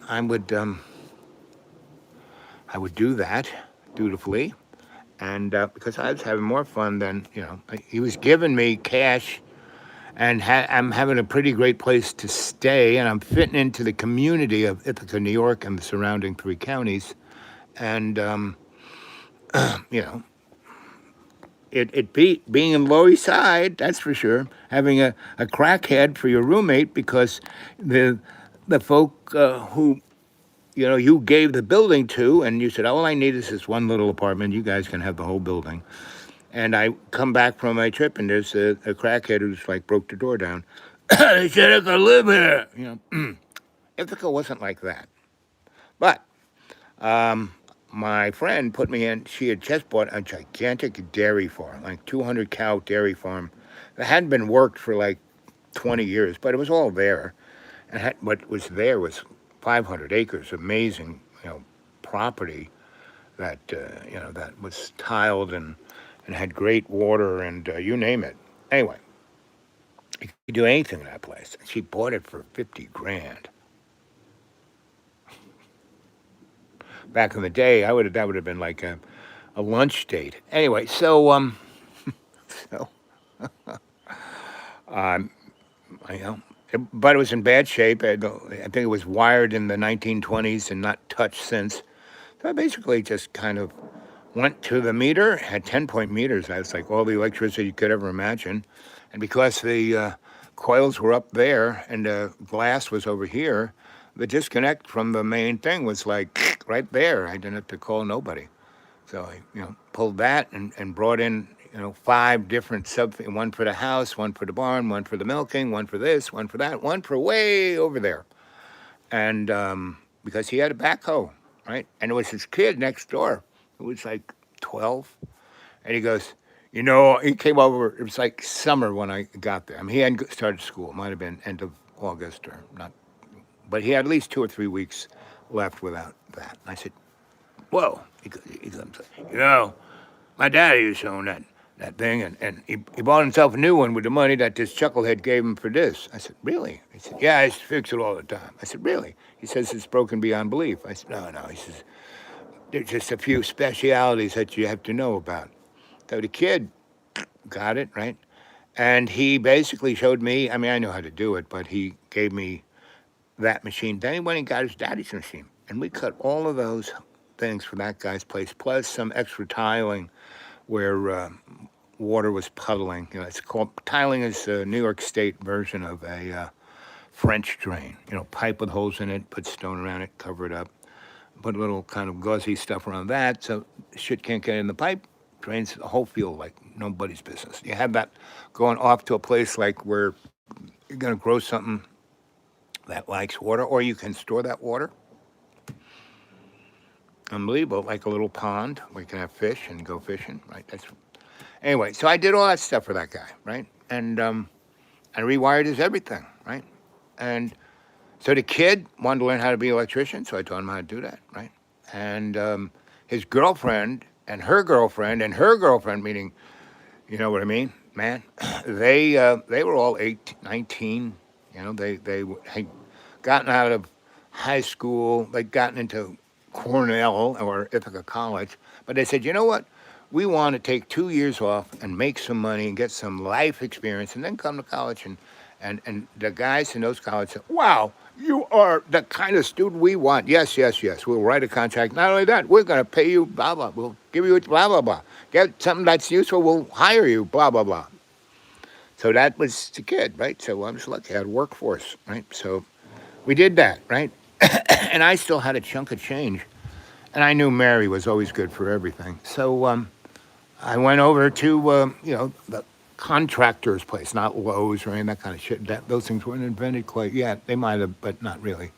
I would do that dutifully, and because I was having more fun than he was giving me cash, and I'm having a pretty great place to stay, and I'm fitting into the community of Ithaca, New York, and the surrounding three counties, and you know, it beat being in Lower East Side, that's for sure. Having a crackhead for your roommate because the folk who you gave the building to, and you said, all I need is this one little apartment. You guys can have the whole building. And I come back from my trip, and there's a crackhead who's like broke the door down. They said I could live here. Ithaca wasn't like that. But my friend put me in. She had just bought a gigantic dairy farm, like 200 cow dairy farm that hadn't been worked for like 20 years, but it was all there. And what was there was 500 acres, amazing, property that that was tiled and had great water and you name it. Anyway, you could do anything in that place. She bought it for 50 grand. Back in the day, that would have been like a lunch date. Anyway, so um, I but it was in bad shape. I think it was wired in the 1920s and not touched since. So I basically just kind of went to the meter, had 10-point meters. That's like all the electricity you could ever imagine. And because the coils were up there and the glass was over here, the disconnect from the main thing was like right there. I didn't have to call nobody. So I, pulled that and brought in, 5 different one for the house, one for the barn, one for the milking, one for this, one for that, one for way over there. And because he had a backhoe, right? And it was his kid next door who was like 12. And he goes, he came over, it was like summer when I got there. I mean, he hadn't started school. It might have been end of August or not. But he had at least 2 or 3 weeks left without that. And I said, whoa. He comes, my daddy was showing that thing, and he bought himself a new one with the money that this chucklehead gave him for this. I said, really? He said, yeah, I used to fix it all the time. I said, really? He says, it's broken beyond belief. I said, no. He says, there's just a few specialities that you have to know about. So the kid got it, right? And he basically showed me, I mean, I know how to do it, but he gave me that machine. Then he went and got his daddy's machine. And we cut all of those things for that guy's place, plus some extra tiling where water was puddling. It's called tiling is a New York State version of a French drain. Pipe with holes in it, put stone around it, cover it up, put a little kind of gauzy stuff around that so shit can't get in the pipe. Drains the whole field like nobody's business. You have that going off to a place like where you're going to grow something that likes water, or you can store that water. Unbelievable, like a little pond where you can have fish and go fishing, right? That's anyway. So I did all that stuff for that guy, right? And I rewired his everything, right? And so the kid wanted to learn how to be an electrician, so I taught him how to do that, right? And his girlfriend and her girlfriend and her girlfriend, meaning, you know what I mean, man, they were all 18, 19. They had gotten out of high school, they'd gotten into Cornell or Ithaca College, but they said, you know what? We want to take 2 years off and make some money and get some life experience and then come to college. And the guys in those colleges said, wow, you are the kind of student we want. Yes, yes, yes. We'll write a contract. Not only that, we're going to pay you, blah, blah. We'll give you blah, blah, blah. Get something that's useful, we'll hire you, blah, blah, blah. So that was the kid, right? So I was lucky. I had a workforce, right? So we did that, right? And I still had a chunk of change. And I knew Mary was always good for everything. So I went over to, the contractor's place, not Lowe's or any of that kind of shit. Those things weren't invented quite yet. They might have, but not really.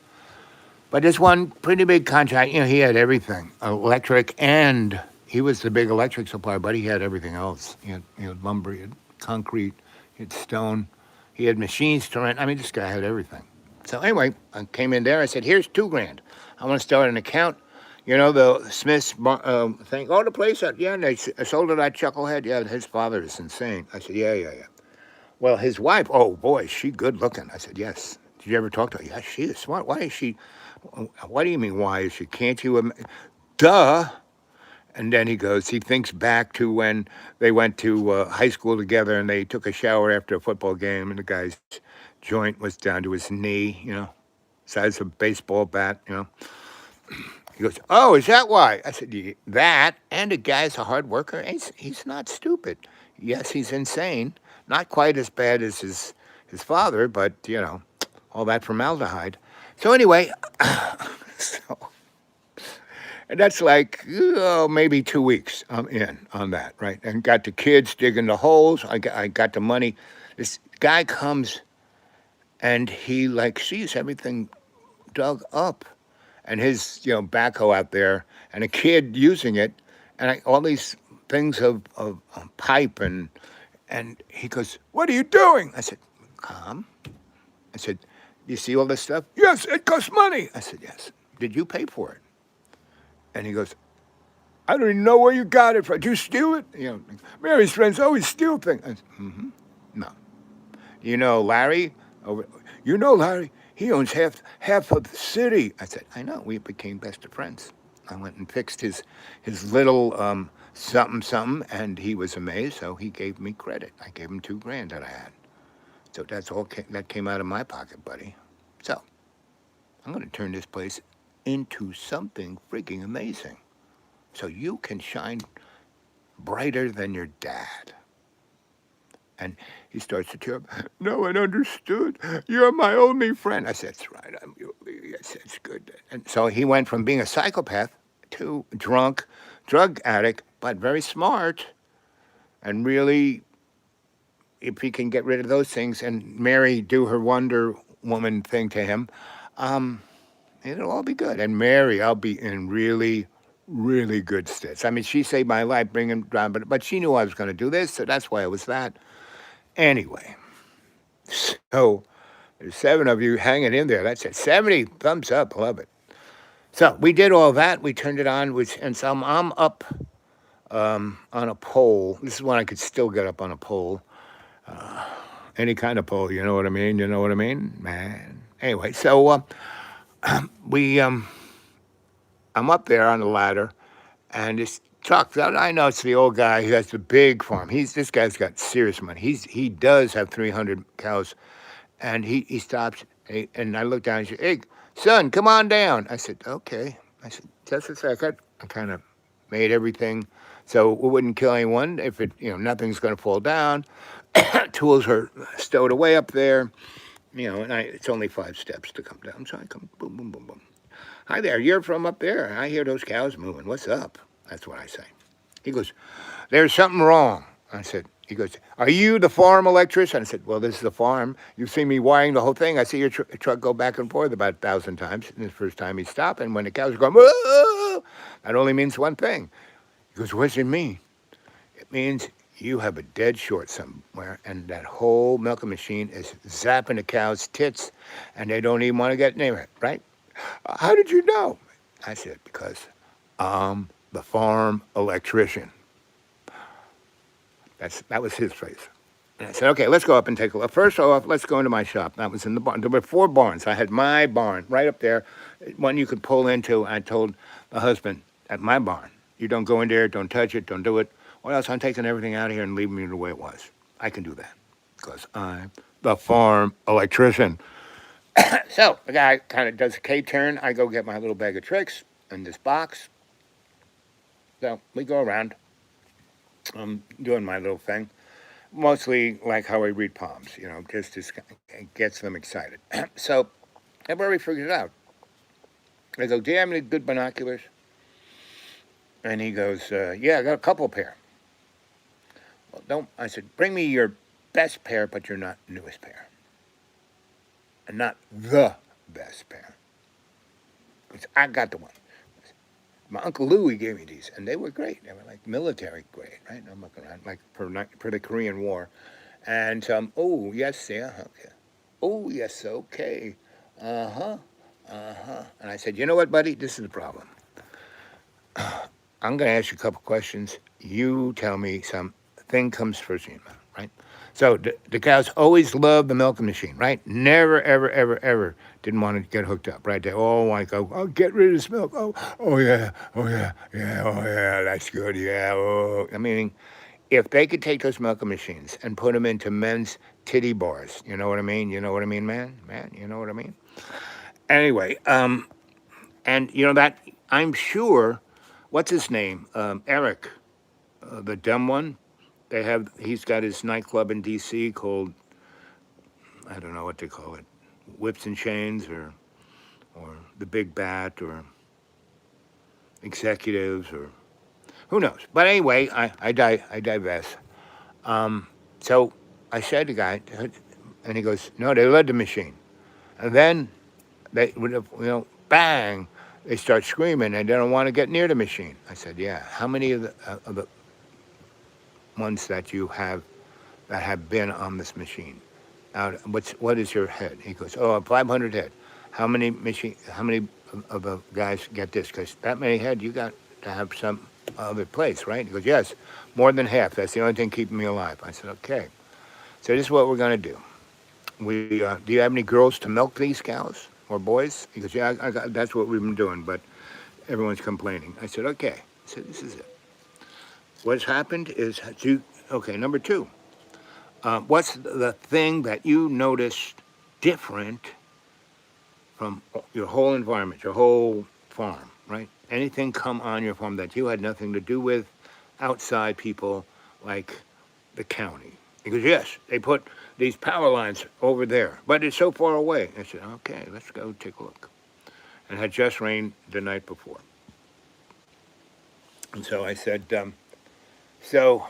But this one pretty big contract, he had everything, electric, and he was the big electric supplier, but he had everything else. He had lumber, he had concrete, he had stone, he had machines to rent. I mean, this guy had everything. So anyway, I came in there. I said, here's $2,000. I want to start an account. The Smith's thing. Oh, the place, yeah, and they sold it at Chucklehead. Yeah, his father is insane. I said, yeah. Well, his wife, oh, boy, is she good looking? I said, yes. Did you ever talk to her? Yeah, she is smart. Why is she, what do you mean, why is she? Can't you, duh. And then he thinks back to when they went to high school together and they took a shower after a football game and the guy's joint was down to his knee, size of a baseball bat, He goes, oh, is that why? I said, that, and the guy's a hard worker. He's not stupid. Yes, he's insane. Not quite as bad as his father, but, all that formaldehyde. So anyway, and that's like, maybe 2 weeks I'm in on that, right? And got the kids digging the holes. I got the money. This guy comes and he sees everything dug up. And his, backhoe out there, and a kid using it, and all these things of pipe, and he goes, what are you doing? I said, calm. I said, you see all this stuff? Yes, it costs money. I said, yes. Did you pay for it? And he goes, I don't even know where you got it from. Did you steal it? Mary's friends always steal things. I said, no. Larry? Larry? He owns half of the city. I said, I know. We became best of friends. I went and fixed his little something, and he was amazed. So he gave me credit. I gave him $2,000 that I had. So that's all that came out of my pocket, buddy. So I'm going to turn this place into something freaking amazing, so you can shine brighter than your dad. And he starts to tear up. No one understood. You're my only friend. I said, that's right. I'm your only. I said, it's good. And so he went from being a psychopath to drunk, drug addict, but very smart. And really, if he can get rid of those things and Mary do her Wonder Woman thing to him, it'll all be good. And Mary, I'll be in really, really good stead. I mean, she saved my life, bringing him down, but she knew I was going to do this, so that's why it was that. Anyway, so there's 7 of you hanging in there. That's it. 70 thumbs up. Love it. So we did all that. We turned it on. And so I'm up on a pole. This is when I could still get up on a pole. Any kind of pole, you know what I mean? You know what I mean? Man. Anyway, so I'm up there on the ladder, and this truck, I know it's the old guy who has the big farm. This guy's got serious money. He does have 300 cows, and he stops, and I look down and say, hey, son, come on down. I said, okay. I said, just a second. I kind of made everything so it wouldn't kill anyone. If it, nothing's going to fall down. Tools are stowed away up there, and it's only 5 steps to come down. So I come, boom, boom, boom, boom. Hi there, you're from up there. I hear those cows moving. What's up? That's what I say. He goes, there's something wrong. He goes, are you the farm electrician? I said, well, this is the farm. You've seen me wiring the whole thing. I see your truck go back and forth about 1,000 times. And the first time he stopped, and when the cows are going, whoa, that only means one thing. He goes, what does it mean? It means you have a dead short somewhere, and that whole milking machine is zapping the cows' tits, and they don't even want to get near it, right? How did you know? I said, because I'm the farm electrician. That was his phrase. And I said, okay, let's go up and take a look. First off, let's go into my shop. That was in the barn. There were 4 barns. I had my barn right up there, one you could pull into. I told the husband, at my barn, you don't go in there, don't touch it, don't do it, or else I'm taking everything out of here and leaving it the way it was. I can do that because I'm the farm electrician. So the guy kind of does a K-turn. I go get my little bag of tricks in this box. So we go around. I'm doing my little thing. Mostly like how I read palms, just gets them excited. So I've already figured it out. I go, do you have any good binoculars? And he goes, yeah, I got a couple pair. Well, don't. I said, bring me your best pair, but you're not newest pair. And not the best pair. I got the one. My Uncle Louie gave me these, and they were great. They were like military grade, right? I'm looking around, like for the Korean War. And, oh, yes, yeah, okay. Oh, yes, okay. Uh-huh, uh-huh. And I said, you know what, buddy? This is the problem. I'm going to ask you a couple questions. You tell me something comes first in your mouth, right? So the cows always loved the milking machine, right? Never, ever, ever, ever didn't want to get hooked up, right? They all want to go, oh, get rid of this milk. Oh yeah, oh yeah, that's good, yeah. Oh. I mean, if they could take those milking machines and put them into men's titty bars, you know what I mean? You know what I mean, man? Man, you know what I mean? Anyway, and that, I'm sure, what's his name? Eric, the dumb one. He's got his nightclub in D.C. called, I don't know what they call it, Whips and Chains or the Big Bat or Executives or who knows. But anyway, I divest. So I said to the guy, and he goes, no, they led the machine. And then they would have, bang, they start screaming and they don't want to get near the machine. I said, yeah, how many of the ones that you have that have been on this machine? What is your head? He goes, 500 head. How many of the guys get this? Because that many head, you got to have some other place, right? He goes, yes, more than half. That's the only thing keeping me alive. I said, okay. So this is what we're going to do. Do you have any girls to milk these cows or boys? He goes, yeah, that's what we've been doing, but everyone's complaining. I said, okay. I said, this is it. What's happened is, okay, number 2. What's the thing that you noticed different from your whole environment, your whole farm, right? Anything come on your farm that you had nothing to do with outside people like the county? He goes, yes, they put these power lines over there, but it's so far away. I said, okay, let's go take a look. And it had just rained the night before. And so I said, so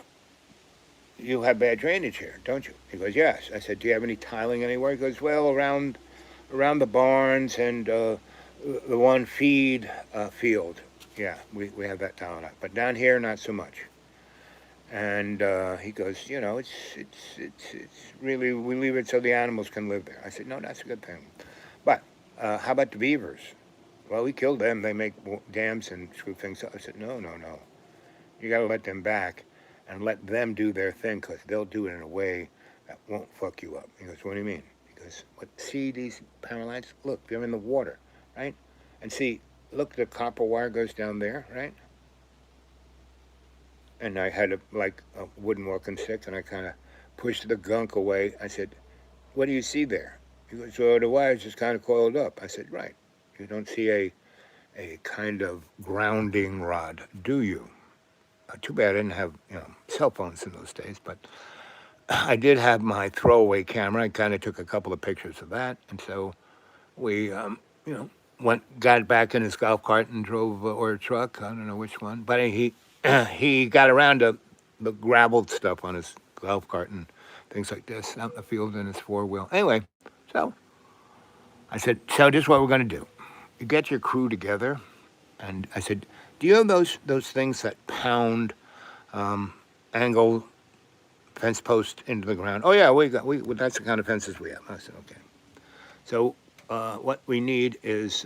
you have bad drainage here, don't you? He goes, yes. I said, do you have any tiling anywhere? He goes, well, around the barns and the one feed field. Yeah, we have that tiling up. But down here, not so much. And he goes, it's really, we leave it so the animals can live there. I said, no, that's a good thing. But how about the beavers? Well, we killed them. They make dams and screw things up. I said, no. You got to let them back and let them do their thing because they'll do it in a way that won't fuck you up. He goes, what do you mean? He goes, see these power lines? Look, they're in the water, right? And see, look, the copper wire goes down there, right? And I had a wooden walking stick, and I kind of pushed the gunk away. I said, what do you see there? He goes, well, the wire's just kind of coiled up. I said, right. You don't see a a kind of grounding rod, do you? Too bad I didn't have cell phones in those days, but I did have my throwaway camera. I kind of took a couple of pictures of that, and so we you know got back in his golf cart and drove or a truck. I don't know which one, but he he got around to the graveled stuff on his golf cart and things like this out in the field in his four wheel. Anyway, so I said, so this is what we're going to do. You get your crew together, and I said, do you have those things that pound angle fence post into the ground? Oh yeah, we that's the kind of fences we have. I said, okay. So what we need is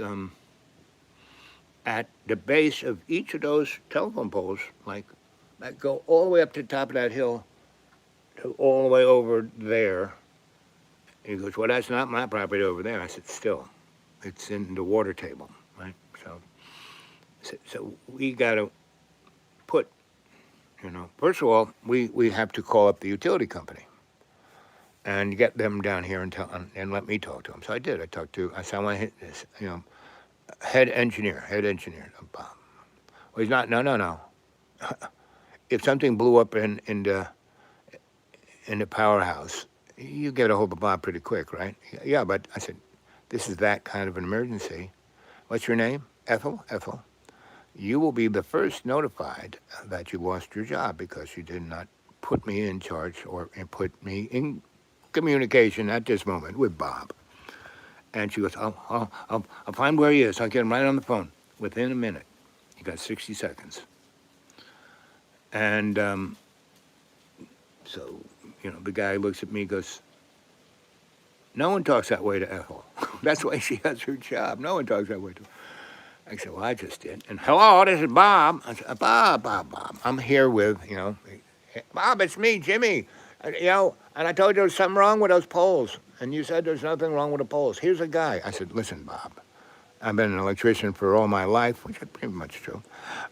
at the base of each of those telephone poles, like that go all the way up to the top of that hill, to all the way over there. He goes, well, that's not my property over there. I said, still, it's in the water table, right? So we got to put, first of all, we have to call up the utility company and get them down here and let me talk to them. So I did. I said, I want to hit this, head engineer, Bob. Well, he's not, no. If something blew up in the powerhouse, you get a hold of Bob pretty quick, right? Yeah, but I said, this is that kind of an emergency. What's your name? Ethel? Ethel. You will be the first notified that you lost your job because you did not put me in charge or put me in communication at this moment with Bob. And she goes, I'll find where he is. I'll get him right on the phone within a minute. You got 60 seconds. And so, the guy looks at me and goes, no one talks that way to Ethel. That's why she has her job. No one talks that way to her. I said, well, I just did. And hello, this is Bob. I said, Bob. I'm here with, Bob, it's me, Jimmy. And I told you there was something wrong with those poles. And you said there's nothing wrong with the poles. Here's a guy. I said, listen, Bob, I've been an electrician for all my life, which is pretty much true.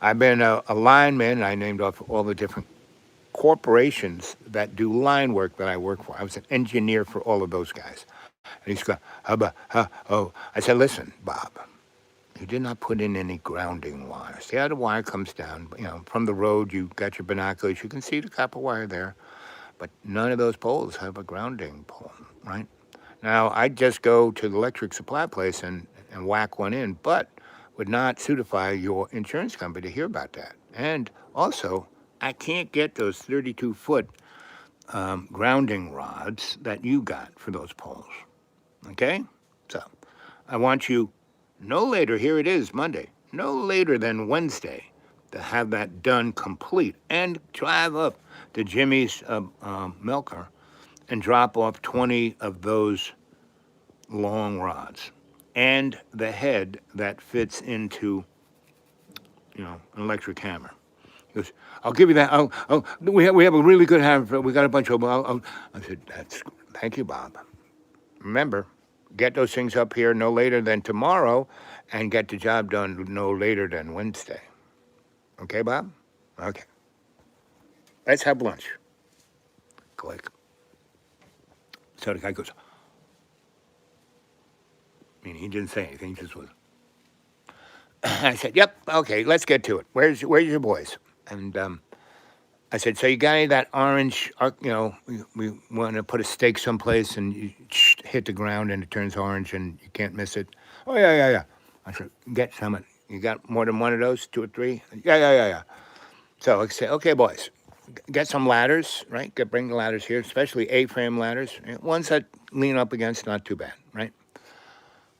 I've been a lineman, and I named off all the different corporations that do line work that I work for. I was an engineer for all of those guys. And he's going, oh. I said, listen, Bob, you did not put in any grounding wires. Yeah, the wire comes down, from the road. You got your binoculars. You can see the copper wire there. But none of those poles have a grounding pole, right? Now, I'd just go to the electric supply place and whack one in, but would not suitify your insurance company to hear about that. And also, I can't get those 32-foot grounding rods that you got for those poles, okay? So I want you no later, here it is, Monday, no later than Wednesday, to have that done complete and drive up to Jimmy's milker and drop off 20 of those long rods and the head that fits into, an electric hammer. He goes, I'll give you that. We have a really good hammer. We got a bunch of them. I said, thank you, Bob. Remember, get those things up here no later than tomorrow and get the job done no later than Wednesday. Okay, Bob? Okay. Let's have lunch. Click. So the guy goes, he didn't say anything, he just was. I said, yep, okay, let's get to it. Where's your boys? And I said, so you got any of that orange, we want to put a stake someplace and you hit the ground and it turns orange and you can't miss it. Oh, yeah. I said, get some. You got more than one of those, 2 or 3? Yeah. So I said, okay, boys, get some ladders, right? Bring the ladders here, especially A-frame ladders. Ones that lean up against, not too bad, right?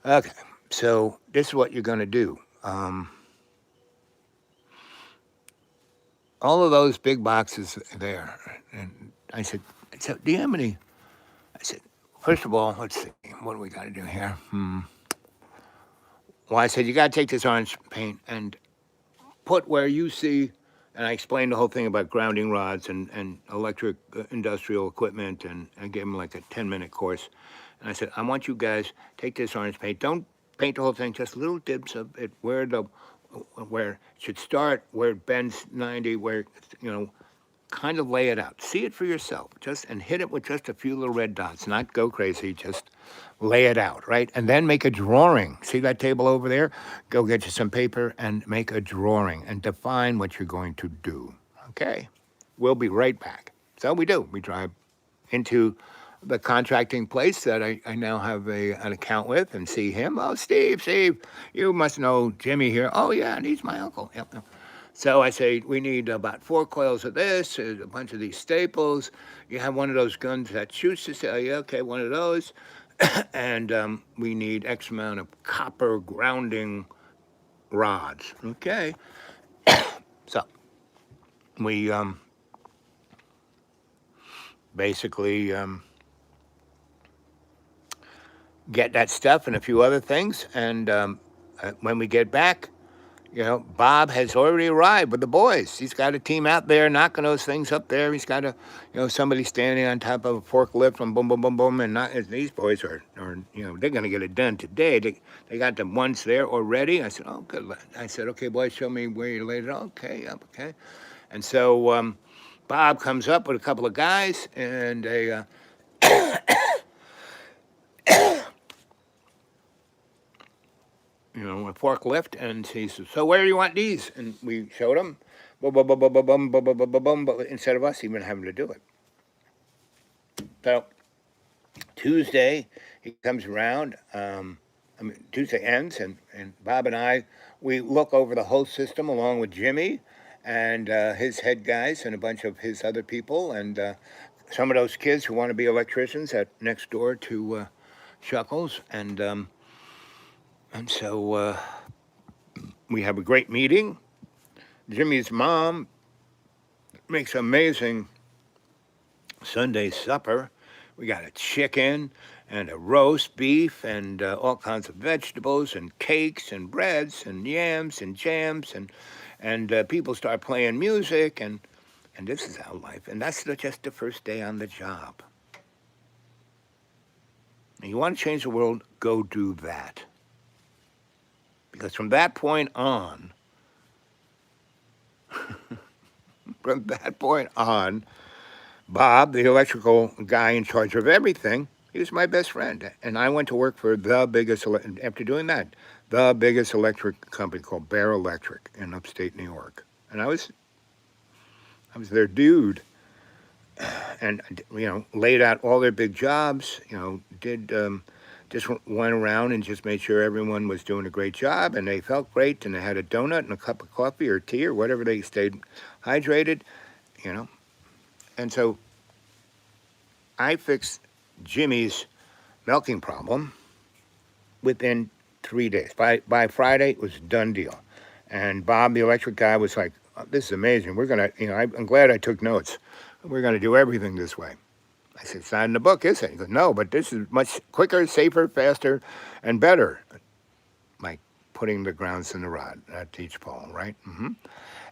Okay, so this is what you're going to do. All of those big boxes there. And I said, so do you have any? I said, first of all, let's see, what do we got to do here? Well, I said, you got to take this orange paint and put where you see, and I explained the whole thing about grounding rods and electric industrial equipment, and I gave them like a 10-minute course. And I said, I want you guys, take this orange paint. Don't paint the whole thing, just little dips of it where it should start, where it bends 90, where, kind of lay it out. See it for yourself, and hit it with just a few little red dots. Not go crazy, just lay it out, right? And then make a drawing. See that table over there? Go get you some paper and make a drawing and define what you're going to do. Okay, we'll be right back. So we do. We drive into the contracting place that I now have an account with and see him. Oh, Steve, you must know Jimmy here. Oh, yeah, and he's my uncle. Yep. So I say, we need about 4 coils of this, a bunch of these staples. You have one of those guns that shoots this. Oh, yeah, okay, one of those. And we need X amount of copper grounding rods. Okay. So we basically get that stuff and a few other things. And when we get back, Bob has already arrived with the boys. He's got a team out there knocking those things up there. He's got somebody standing on top of a forklift and boom, boom, boom, boom. And these boys are they're going to get it done today. They got the ones there already. I said, oh, good. I said, okay, boys, show me where you laid it. Okay, okay. And so Bob comes up with a couple of guys and a a forklift, and he says, so where do you want these? And we showed him, instead of us even having to do it. So Tuesday, he comes around, Tuesday ends, and Bob and I, we look over the whole system along with Jimmy and his head guys and a bunch of his other people, and some of those kids who want to be electricians at next door to Shuckles, and so we have a great meeting. Jimmy's mom makes amazing Sunday supper. We got a chicken and a roast beef and all kinds of vegetables and cakes and breads and yams and jams and people start playing music and this is our life. And that's just the first day on the job. And you want to change the world, go do that. Because from that point on, Bob, the electrical guy in charge of everything, he was my best friend. And I went to work for after doing that, the biggest electric company called Bear Electric in upstate New York. And I was their dude. And, laid out all their big jobs, just went around and just made sure everyone was doing a great job and they felt great and they had a donut and a cup of coffee or tea or whatever, they stayed hydrated, And so I fixed Jimmy's milking problem within 3 days. By Friday, it was a done deal. And Bob, the electric guy, was like, oh, this is amazing. We're going to, I'm glad I took notes. We're going to do everything this way. I said, it's not in the book, is it? He goes, no, but this is much quicker, safer, faster, and better. Like putting the grounds in the rod at each pole, right? Mm-hmm.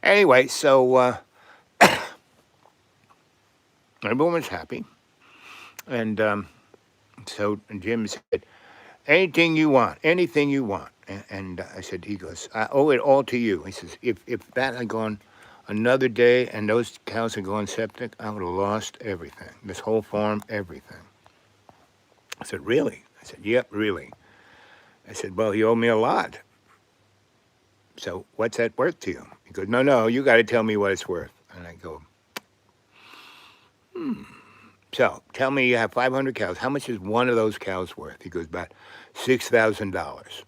Anyway, so everyone was happy. And so Jim said, anything you want. And I said, he goes, I owe it all to you. He says, if that had gone another day and those cows had gone septic, I would have lost everything. This whole farm, everything. I said, really? I said, yep, really. I said, well, you owe me a lot. So what's that worth to you? He goes, no, you got to tell me what it's worth. And I go, So tell me you have 500 cows. How much is one of those cows worth? He goes, about $6,000.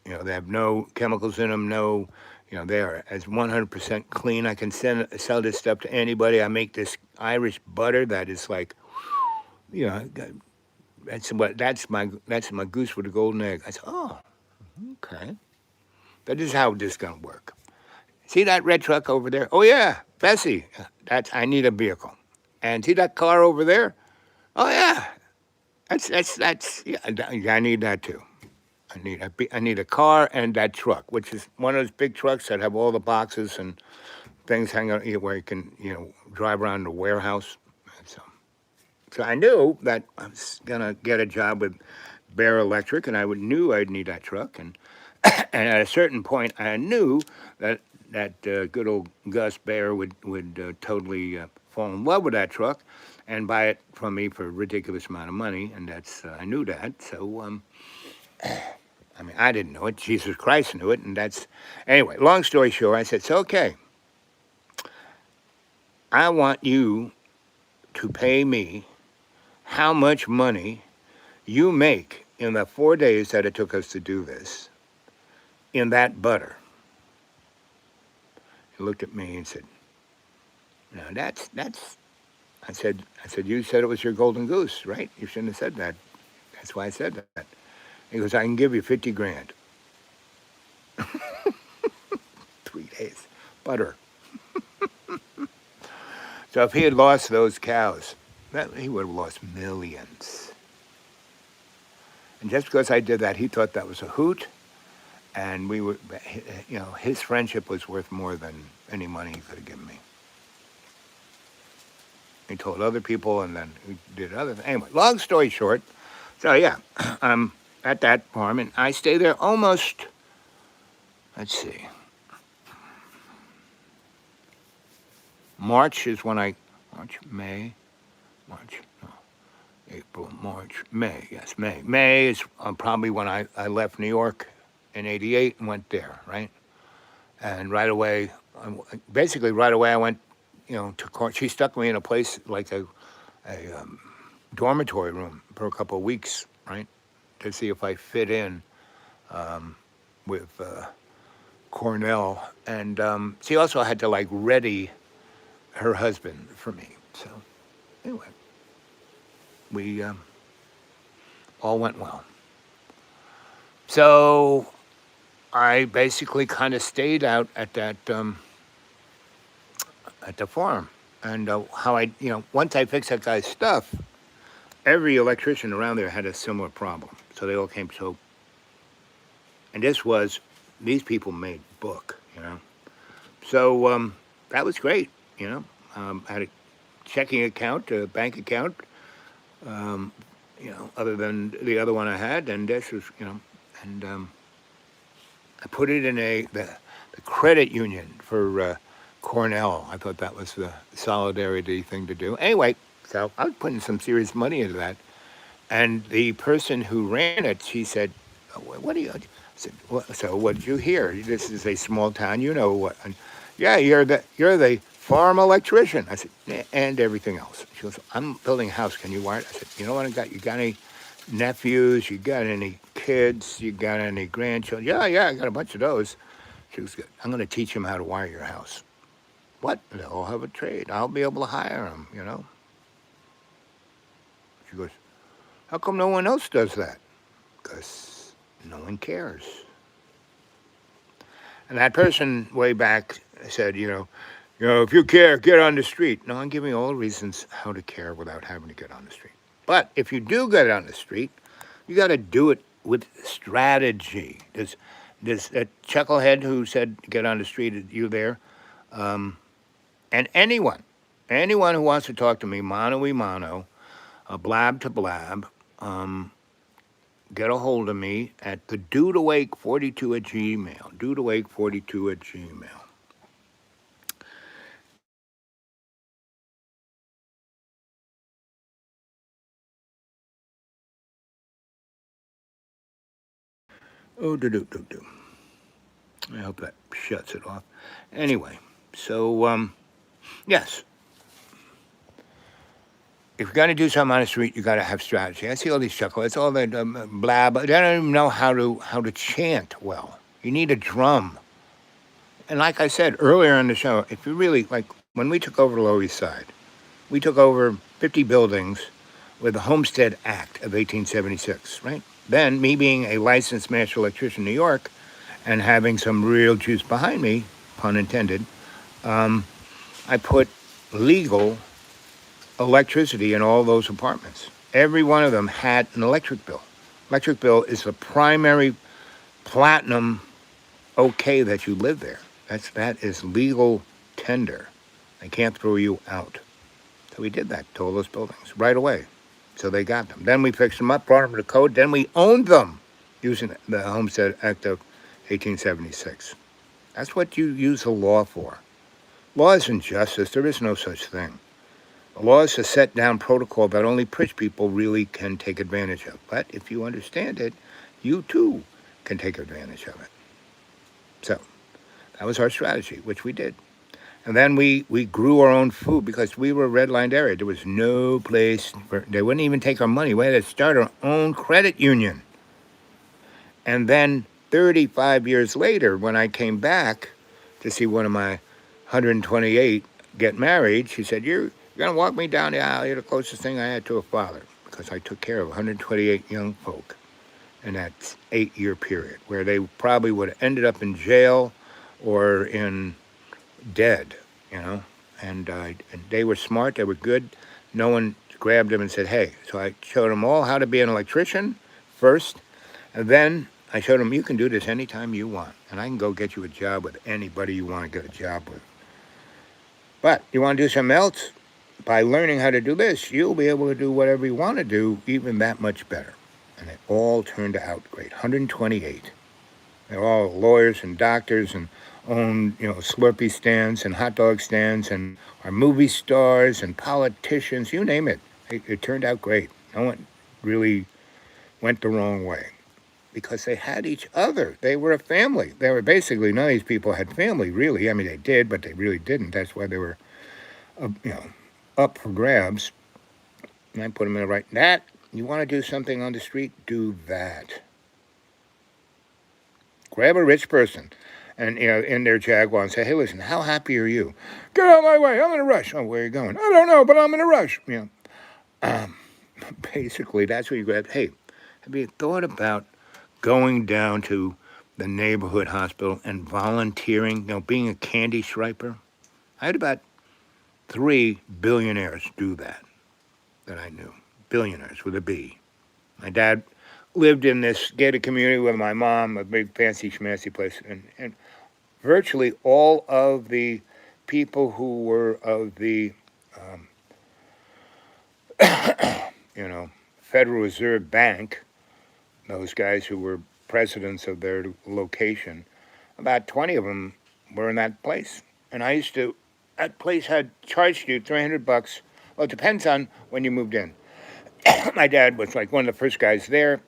They have no chemicals in them, no... they are as 100% clean. I can sell this stuff to anybody. I make this Irish butter that is like, that's my goose with a golden egg. I said, oh, okay. That is how this is gonna work. See that red truck over there? Oh yeah, Bessie. I need a vehicle. And see that car over there? Oh yeah, that's yeah. I need that too. I need a car and that truck, which is one of those big trucks that have all the boxes and things hanging out where you can, drive around the warehouse. So I knew that I was gonna get a job with Bear Electric, and I knew I'd need that truck. And and at a certain point, I knew that good old Gus Bear would totally fall in love with that truck and buy it from me for a ridiculous amount of money. And that's I knew that. So I mean, I didn't know it. Jesus Christ knew it, and that's anyway. Long story short, I said, "So okay, I want you to pay me how much money you make in the 4 days that it took us to do this in that butter." He looked at me and said, "No, that's." I said, "You said it was your golden goose, right? You shouldn't have said that." That's why I said that. He goes, "I can give you 50 grand." 3 days, butter. So if he had lost those cows, he would have lost millions. And just because I did that, he thought that was a hoot, and we were, his friendship was worth more than any money he could have given me. He told other people, and then he did other things. Anyway, long story short, so yeah, I'm at that farm, and I stay there almost, let's see, March is when May, no, April, March, May, yes, May. May is probably when I left New York in '88 and went there, right? And right away, basically right away I went, to, she stuck me in a place like a dormitory room for a couple of weeks, right? To see if I fit in with Cornell. And she also had to like ready her husband for me. So anyway, we all went well. So I basically kind of stayed out at that at the farm, and how once I fixed that guy's stuff, every electrician around there had a similar problem. So they all came. So, and these people made book, So that was great, I had a checking account, a bank account, other than the other one I had, and this was, and I put it in the credit union for Cornell. I thought that was the solidarity thing to do. Anyway, so I was putting some serious money into that. And the person who ran it, she said, "What do you?" I said, "So what did you hear? This is a small town, what?" And, "Yeah, you're the farm electrician." I said, "Yeah, and everything else." She goes, "I'm building a house. Can you wire it?" I said, "You know what I got? You got any nephews? You got any kids? You got any grandchildren?" Yeah, I got a bunch of those." She goes, "I'm going to teach them how to wire your house." "What? They'll have a trade. I'll be able to hire them, She goes, "How come no one else does that?" "Because no one cares." And that person way back said, "If you care, get on the street." No, I'm giving all the reasons how to care without having to get on the street. But if you do get on the street, you got to do it with strategy. There's a chucklehead who said, "Get on the street." You there? And anyone who wants to talk to me, mano y mano, blab to blab, get a hold of me at the dudeawake42 at Gmail. Dudeawake42 at Gmail. Oh, do. I hope that shuts it off. Anyway, so, yes. If you're going to do something on the street, you got to have strategy. I see all these chuckles, all the blab. They don't even know how to chant well. You need a drum. And like I said earlier in the show, if you really, like when we took over the Lower East Side, we took over 50 buildings with the Homestead Act of 1876, right? Then, me being a licensed master electrician in New York and having some real juice behind me, pun intended, I put legal electricity in all those apartments. Every one of them had an electric bill. Electric bill is the primary platinum okay that you live there. That is legal tender. They can't throw you out. So we did that to all those buildings right away. So they got them. Then we fixed them up, brought them to code. Then we owned them using the Homestead Act of 1876. That's what you use the law for. Law isn't justice. There is no such thing. Laws are set down protocol that only rich people really can take advantage of. But if you understand it, you too can take advantage of it. So that was our strategy, which we did. And then we grew our own food because we were a red-lined area. There was no place, they wouldn't even take our money. We had to start our own credit union. And then 35 years later, when I came back to see one of my 128 get married, she said, you're going to walk me down the aisle. You're the closest thing I had to a father, because I took care of 128 young folk in that 8-year period where they probably would have ended up in jail or in dead, you know. And they were smart. They were good. No one grabbed them and said, hey. So I showed them all how to be an electrician first. And then I showed them, you can do this anytime you want. And I can go get you a job with anybody you want to get a job with. But you want to do something else? By learning how to do this, you'll be able to do whatever you want to do, even that much better. And it all turned out great. 128. They're all lawyers and doctors and own, Slurpee stands and hot dog stands and are movie stars and politicians, you name it. It turned out great. No one really went the wrong way because they had each other. They were a family. They were basically, none of these people had family, really. I mean, they did, but they really didn't. That's why they were, up for grabs. And I put them in the right. That, you want to do something on the street? Do that. Grab a rich person and in their Jaguar and say, hey, listen, how happy are you? Get out of my way. I'm in a rush. Oh, where are you going? I don't know, but I'm in a rush. Basically, that's what you grab. Hey, have you thought about going down to the neighborhood hospital and volunteering, being a candy striper? I had about 3 billionaires do that I knew. Billionaires with a B. My dad lived in this gated community with my mom, a big fancy schmancy place, and virtually all of the people who were of the, Federal Reserve Bank, those guys who were presidents of their location, about 20 of them were in that place. And that place had charged you $300. Well, it depends on when you moved in. My dad was like one of the first guys there,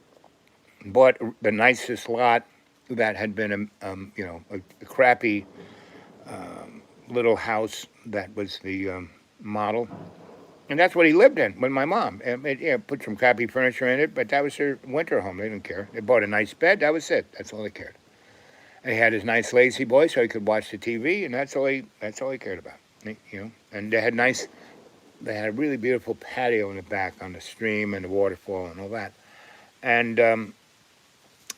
bought the nicest lot that had been, a crappy little house that was the model. And that's what he lived in with my mom. Put some crappy furniture in it, but that was their winter home. They didn't care. They bought a nice bed. That was it. That's all they cared. And he had his nice lazy boy so he could watch the TV, and that's all he cared about. And they had a really beautiful patio in the back on the stream and the waterfall and all that. And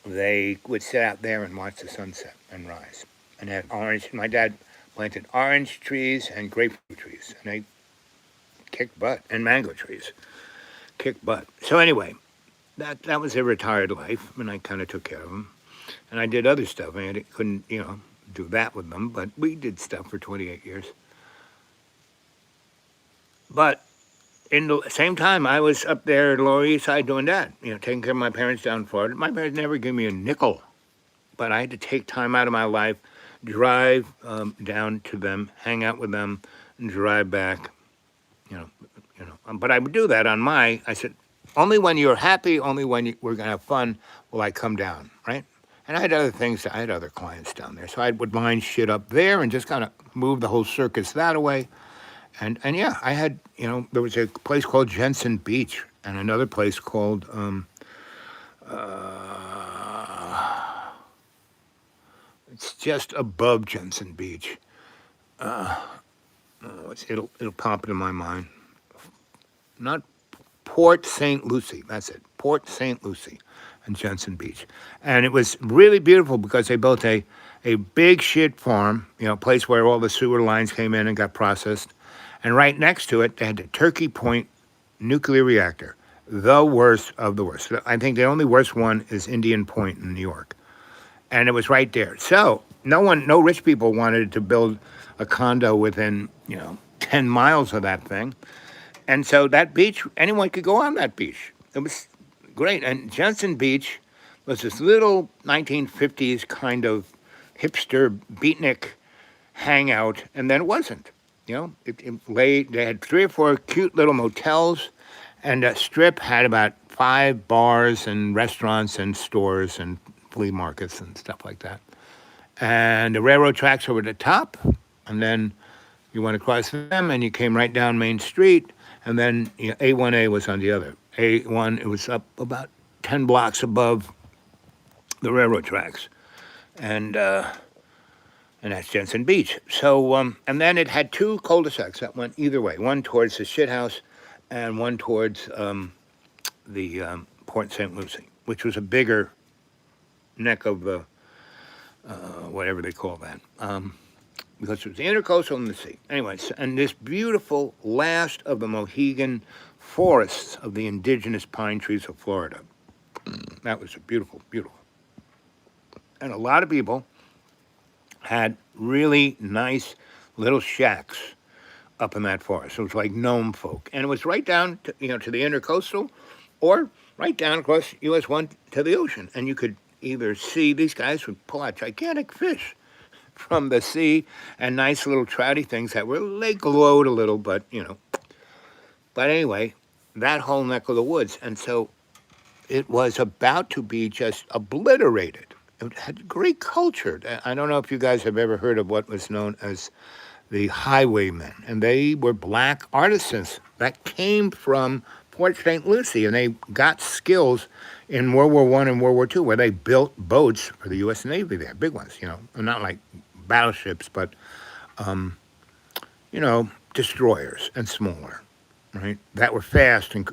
they would sit out there and watch the sunset and rise. And they had my dad planted orange trees and grapefruit trees. And they kicked butt. And mango trees. Kicked butt. So anyway, that was their retired life. And I kind of took care of them. And I did other stuff. I couldn't, do that with them. But we did stuff for 28 years. But in the same time, I was up there at the Lower East Side doing that, taking care of my parents down in Florida. My parents never gave me a nickel, but I had to take time out of my life, drive down to them, hang out with them, and drive back, But I would do that I said, only when you're happy, only when we're going to have fun will I come down, right? And I had other things. I had other clients down there. So I would line shit up there and just kind of move the whole circus that way. And yeah, I had, there was a place called Jensen Beach and another place called, it's just above Jensen Beach. It'll pop into my mind. Not Port St. Lucie, that's it. Port St. Lucie and Jensen Beach. And it was really beautiful because they built a big shit farm, place where all the sewer lines came in and got processed. And right next to it, they had the Turkey Point nuclear reactor, the worst of the worst. I think the only worst one is Indian Point in New York. And it was right there. So no rich people wanted to build a condo within, 10 miles of that thing. And so that beach, anyone could go on that beach. It was great. And Jensen Beach was this little 1950s kind of hipster beatnik hangout, and then it wasn't. They had 3 or 4 cute little motels, and the strip had about 5 bars and restaurants and stores and flea markets and stuff like that. And the railroad tracks were at the top, and then you went across them, and you came right down Main Street, and then A1A was on the other. A1, it was up about 10 blocks above the railroad tracks, and that's Jensen Beach. So, and then it had 2 cul-de-sacs that went either way, one towards the shit house and one towards the Port St. Lucie, which was a bigger neck of the, whatever they call that, because it was the intercoastal and the sea. Anyways, and this beautiful last of the Mohegan forests of the indigenous pine trees of Florida. That was beautiful, beautiful. And a lot of people had really nice little shacks up in that forest. It was like gnome folk. And it was right down to, to the intercoastal or right down across US 1 to the ocean. And you could either see these guys would pull out gigantic fish from the sea and nice little trouty things they glowed a little, but, But anyway, that whole neck of the woods. And so it was about to be just obliterated. It had great culture. I don't know if you guys have ever heard of what was known as the highwaymen, and they were black artisans that came from Port St. Lucie, and they got skills in World War I and World War II, where they built boats for the U.S. Navy there, big ones, not like battleships, but, destroyers and smaller, right, that were fast and,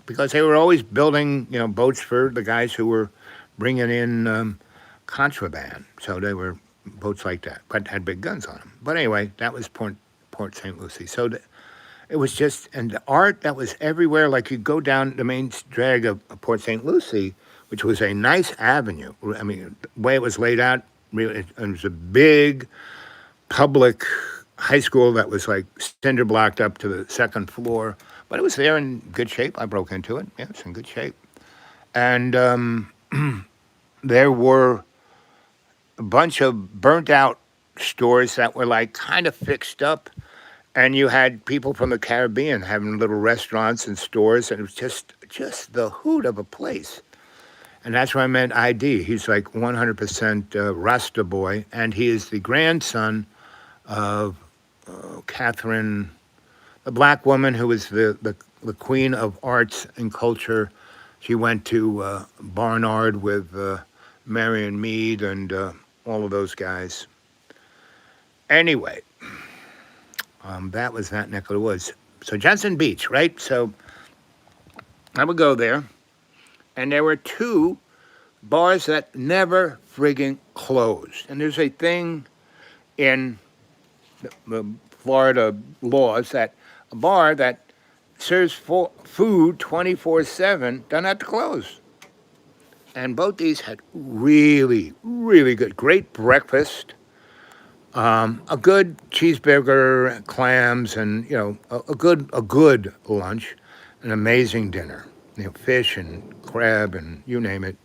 because they were always building, boats for the guys who were bringing in contraband. So they were boats like that, but had big guns on them. But anyway, that was Port St. Lucie. So it was just, and the art that was everywhere, like you go down the main drag of Port St. Lucie, which was a nice avenue. I mean, the way it was laid out, really, it was a big public high school that was like cinder blocked up to the 2nd floor, but it was there in good shape. I broke into it. Yeah, it's in good shape. And there were a bunch of burnt out stores that were like kind of fixed up, and you had people from the Caribbean having little restaurants and stores, and it was just the hoot of a place. And that's where I met ID. He's like 100% Rasta boy, and he is the grandson of Catherine, the black woman who was the queen of arts and culture. She went to Barnard with Marion Mead and all of those guys. Anyway, that was that neck of the woods. So Jensen Beach, right? So I would go there, and there were 2 bars that never friggin' closed. And there's a thing in the Florida laws that a bar that serves food 24/7 doesn't have to close. And both these had really, really great breakfast, a good cheeseburger, clams, and a good lunch, an amazing dinner, fish and crab and you name it,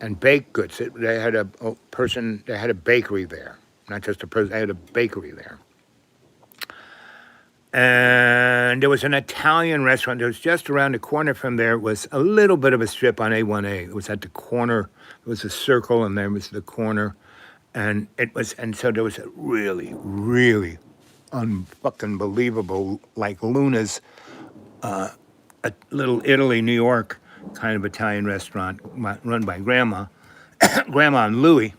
and baked goods. They had they had a bakery there, not just a person. They had a bakery there. And there was an Italian restaurant that was just around the corner from there. It was a little bit of a strip on A1A. It was at the corner. It was a circle, and there was the corner. And so there was a really, really unfucking believable, like Luna's, a little Italy, New York kind of Italian restaurant run by Grandma and Louie.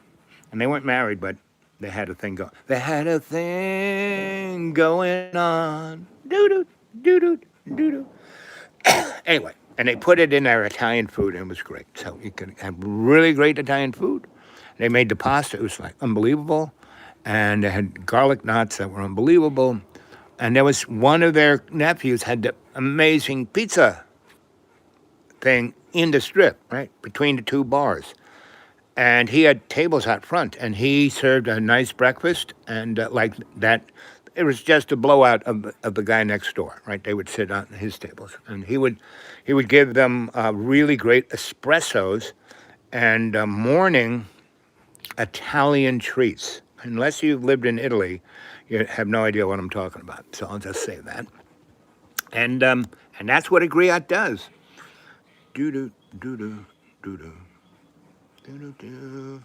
And they weren't married, but they had a thing going. They had a thing going on. Doo-doo, doo-doo, doo-doo. Anyway, and they put it in their Italian food, and it was great. So you could have really great Italian food. They made the pasta. It was like unbelievable. And they had garlic knots that were unbelievable. And there was one of their nephews had the amazing pizza thing in the strip, right, between the 2 bars. And he had tables out front, and he served a nice breakfast, and like that, it was just a blowout of the guy next door, right? They would sit on his tables, and he would give them really great espressos and morning Italian treats. Unless you've lived in Italy, you have no idea what I'm talking about. So I'll just say that. And that's what a griot does. Do do do do do do do do.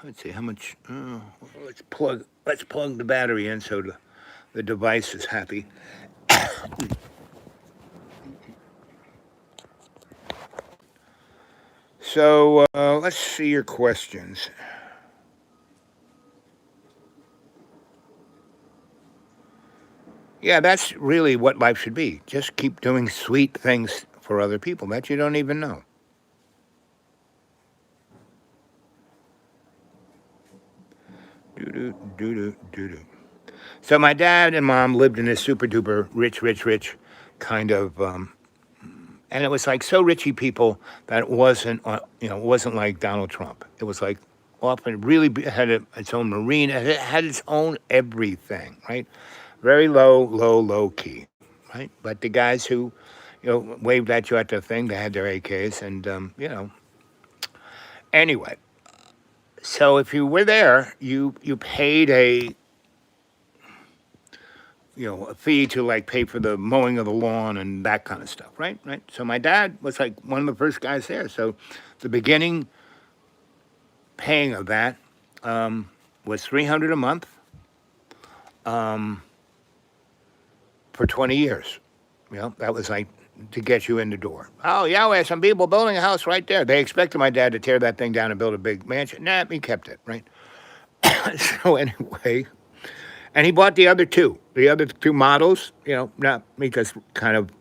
Let's see how much. Let's plug the battery in so the device is happy. So let's see your questions. Yeah, that's really what life should be. Just keep doing sweet things for other people that you don't even know. Do do do do do do. So my dad and mom lived in this super duper rich kind of, and it was like so richy people that it wasn't, it wasn't like Donald Trump. It was like often really had its own marine, it had its own everything, right? Very low key, right? But the guys who, waved at you at the thing, they had their AKs, and anyway. So if you were there, you paid a fee to like pay for the mowing of the lawn and that kind of stuff, right? Right. So my dad was like one of the first guys there. So the beginning paying of that was $300 a month for 20 years. That was like to get you in the door. Oh, yeah, we had some people building a house right there. They expected my dad to tear that thing down and build a big mansion. Nah, he kept it, right? So anyway, and he bought the other two models, not he just kind of,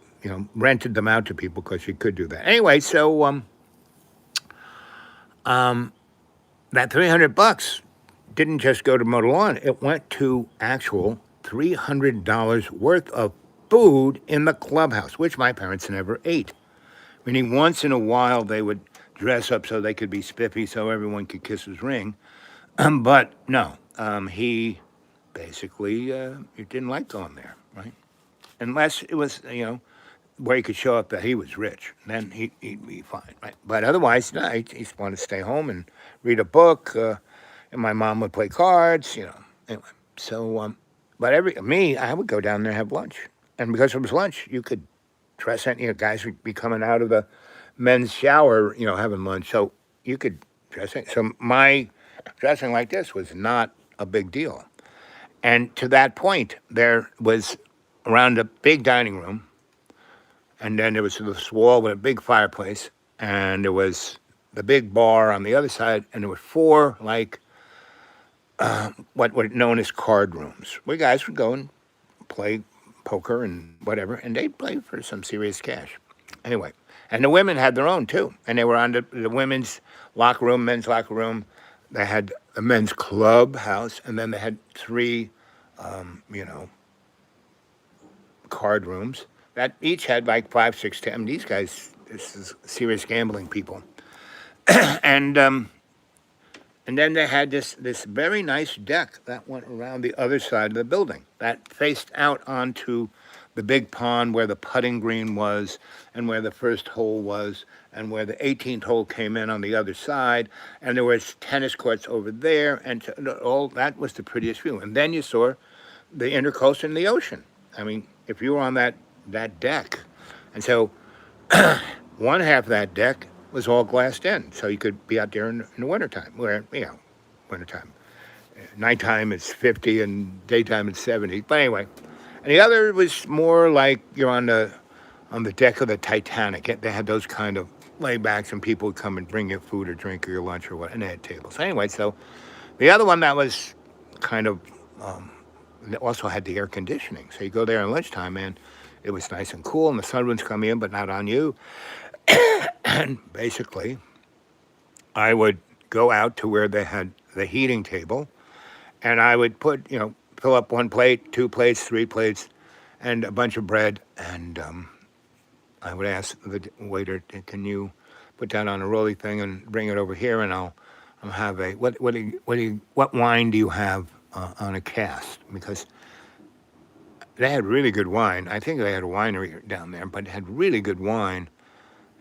rented them out to people because he could do that. Anyway, so that $300 didn't just go to mow the lawn. It went to actual $300 worth of food in the clubhouse, which my parents never ate. Meaning once in a while they would dress up so they could be spiffy so everyone could kiss his ring. But no, he basically he didn't like going there, right? Unless it was, where he could show up that he was rich. Then he'd be fine, right? But otherwise, no, he just wanted to stay home and read a book. And my mom would play cards, Anyway, so, but I would go down there and have lunch. And because it was lunch, you could dress in, guys would be coming out of the men's shower, having lunch. So you could dress in. So my dressing like this was not a big deal. And to that point, there was around a big dining room, and then there was this wall with a big fireplace, and there was the big bar on the other side, and there were four, like, what were known as card rooms, where guys would go and play poker and whatever, and they'd play for some serious cash. Anyway, and the women had their own, too, and they were on the women's locker room, men's locker room. They had a men's clubhouse, and then they had three, card rooms that each had like 5, 6, 10. These guys, this is serious gambling people, and then they had this very nice deck that went around the other side of the building that faced out onto the big pond where the putting green was and where the first hole was and where the 18th hole came in on the other side, and there was tennis courts over there, and all that was the prettiest view. And then you saw the intercoast and the ocean. I mean, if you were on that deck, and so one half of that deck was all glassed in, so you could be out there in the wintertime, where, wintertime. Nighttime is 50 and daytime is 70. But anyway, and the other was more like you're on the deck of the Titanic. They had those kind of laybacks, and people would come and bring you food or drink or your lunch or what, and they had tables. Anyway, so the other one that was kind of also had the air conditioning. So you go there at lunchtime, and it was nice and cool, and the sun was coming in, but not on you. And basically, I would go out to where they had the heating table, and I would fill up 1 plate, 2 plates, 3 plates, and a bunch of bread, and I would ask the waiter, "Can you put that on a rolly thing and bring it over here, and I'll have what wine do you have on a cask?" Because they had really good wine. I think they had a winery down there, but it had really good wine.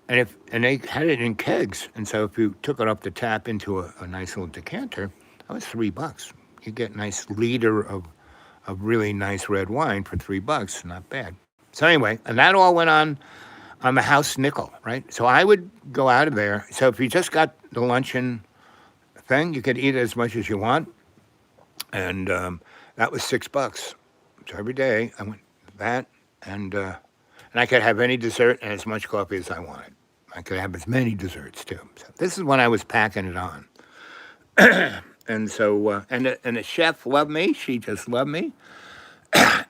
and they had it in kegs, and so if you took it up the tap into a nice little decanter, that was $3. You get a nice liter of really nice red wine for $3. Not bad. So anyway, and that all went on the house nickel, right? So I would go out of there. So if you just got the luncheon thing, you could eat as much as you want, and that was $6. So every day I went that, and I could have any dessert and as much coffee as I wanted. I could have as many desserts too. So this is when I was packing it on, and so and the chef loved me. She just loved me,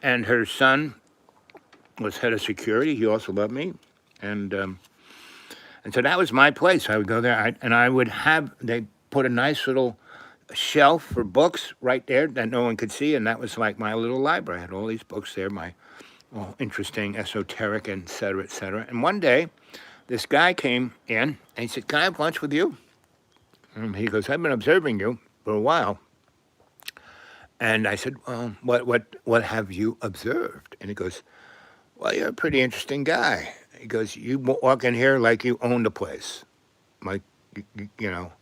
and her son was head of security. He also loved me, and um, and so that was my place. I would go there, and I would have they put a nice little shelf for books right there that no one could see, and that was like my little library. I had all these books there, my all interesting, esoteric, and et cetera, et cetera. And one day, this guy came in and he said, "Can I have lunch with you?" And he goes, "I've been observing you for a while." And I said, "Well, what have you observed?" And he goes, "Well, you're a pretty interesting guy." He goes, "You walk in here like you own the place, like you know,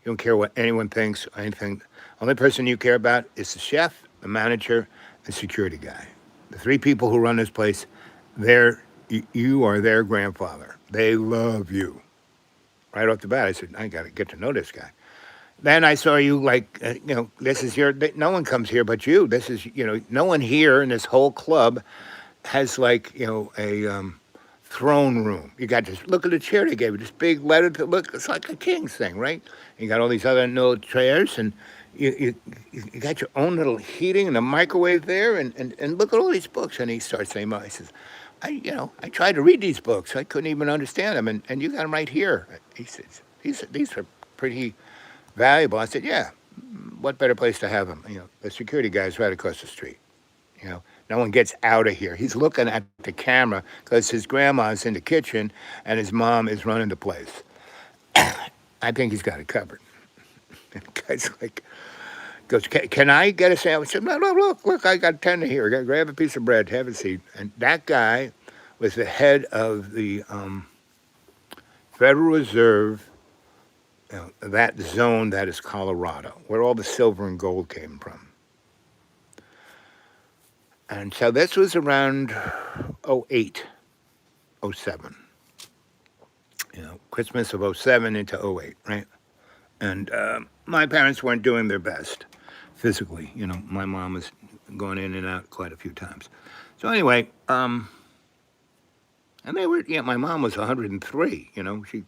you don't care what anyone thinks or anything. Only person you care about is the chef, the manager, the security guy. The three people who run this place, you are their grandfather. They love you." Right off the bat, I said, "I got to get to know this guy." Then I saw you like, this is no one comes here but you. This is, no one here in this whole club has like, a throne room. You got this, look at the chair they gave you, this big leather, look, it's like a king's thing, right? You got all these other little chairs, and you got your own little heating and a microwave there, and look at all these books. And he starts saying, well, he says, I tried to read these books. I couldn't even understand them, and you got them right here. He says, these are pretty valuable. I said, yeah, what better place to have them? The security guy's right across the street. No one gets out of here. He's looking at the camera because his grandma's in the kitchen and his mom is running the place. I think he's got it covered. The guy's like, goes, can I get a sandwich? I said, no, look, I got 10 here. Grab a piece of bread, have a seat. And that guy was the head of the Federal Reserve, that zone that is Colorado, where all the silver and gold came from. And so this was around '08, '07. Christmas of '07 into '08, right? And my parents weren't doing their best physically. My mom was going in and out quite a few times. So anyway, and they were, my mom was 103, she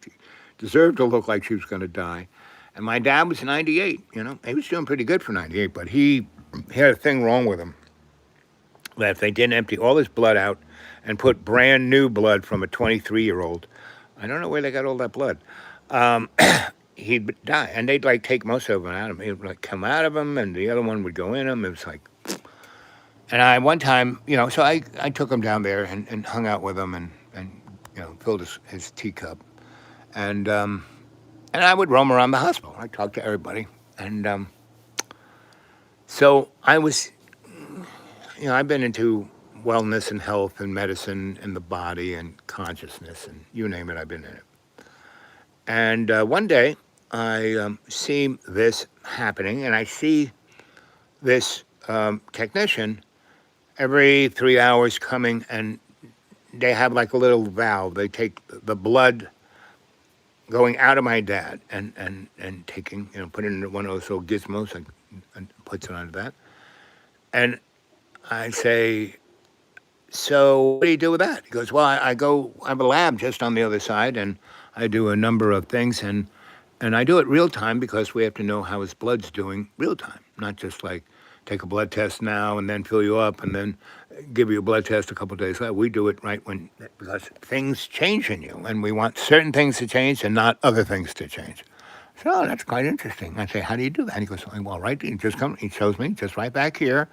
deserved to look like she was going to die. And my dad was 98, he was doing pretty good for 98, but he had a thing wrong with him that if they didn't empty all his blood out and put brand new blood from a 23-year-old, I don't know where they got all that blood, he'd die. And they'd like take most of him out of him. It would like come out of him and the other one would go in him. It was like, and one time, so I took him down there and hung out with him and filled his teacup. And I would roam around the hospital. I talked to everybody. And so I was, I've been into wellness and health and medicine and the body and consciousness and you name it, I've been in it. And one day I see this happening, and I see this technician every 3 hours coming, and they have like a little valve. They take the blood going out of my dad and taking, put it in one of those little gizmos and puts it onto that. And I say, so what do you do with that? He goes, well, I have a lab just on the other side, and I do a number of things, and I do it real time because we have to know how his blood's doing real time, not just like take a blood test now and then fill you up and then give you a blood test a couple of days later. We do it right because things change in you, and we want certain things to change and not other things to change. So that's quite interesting. I say, how do you do that? And he goes, well, right, he shows me, just right back here.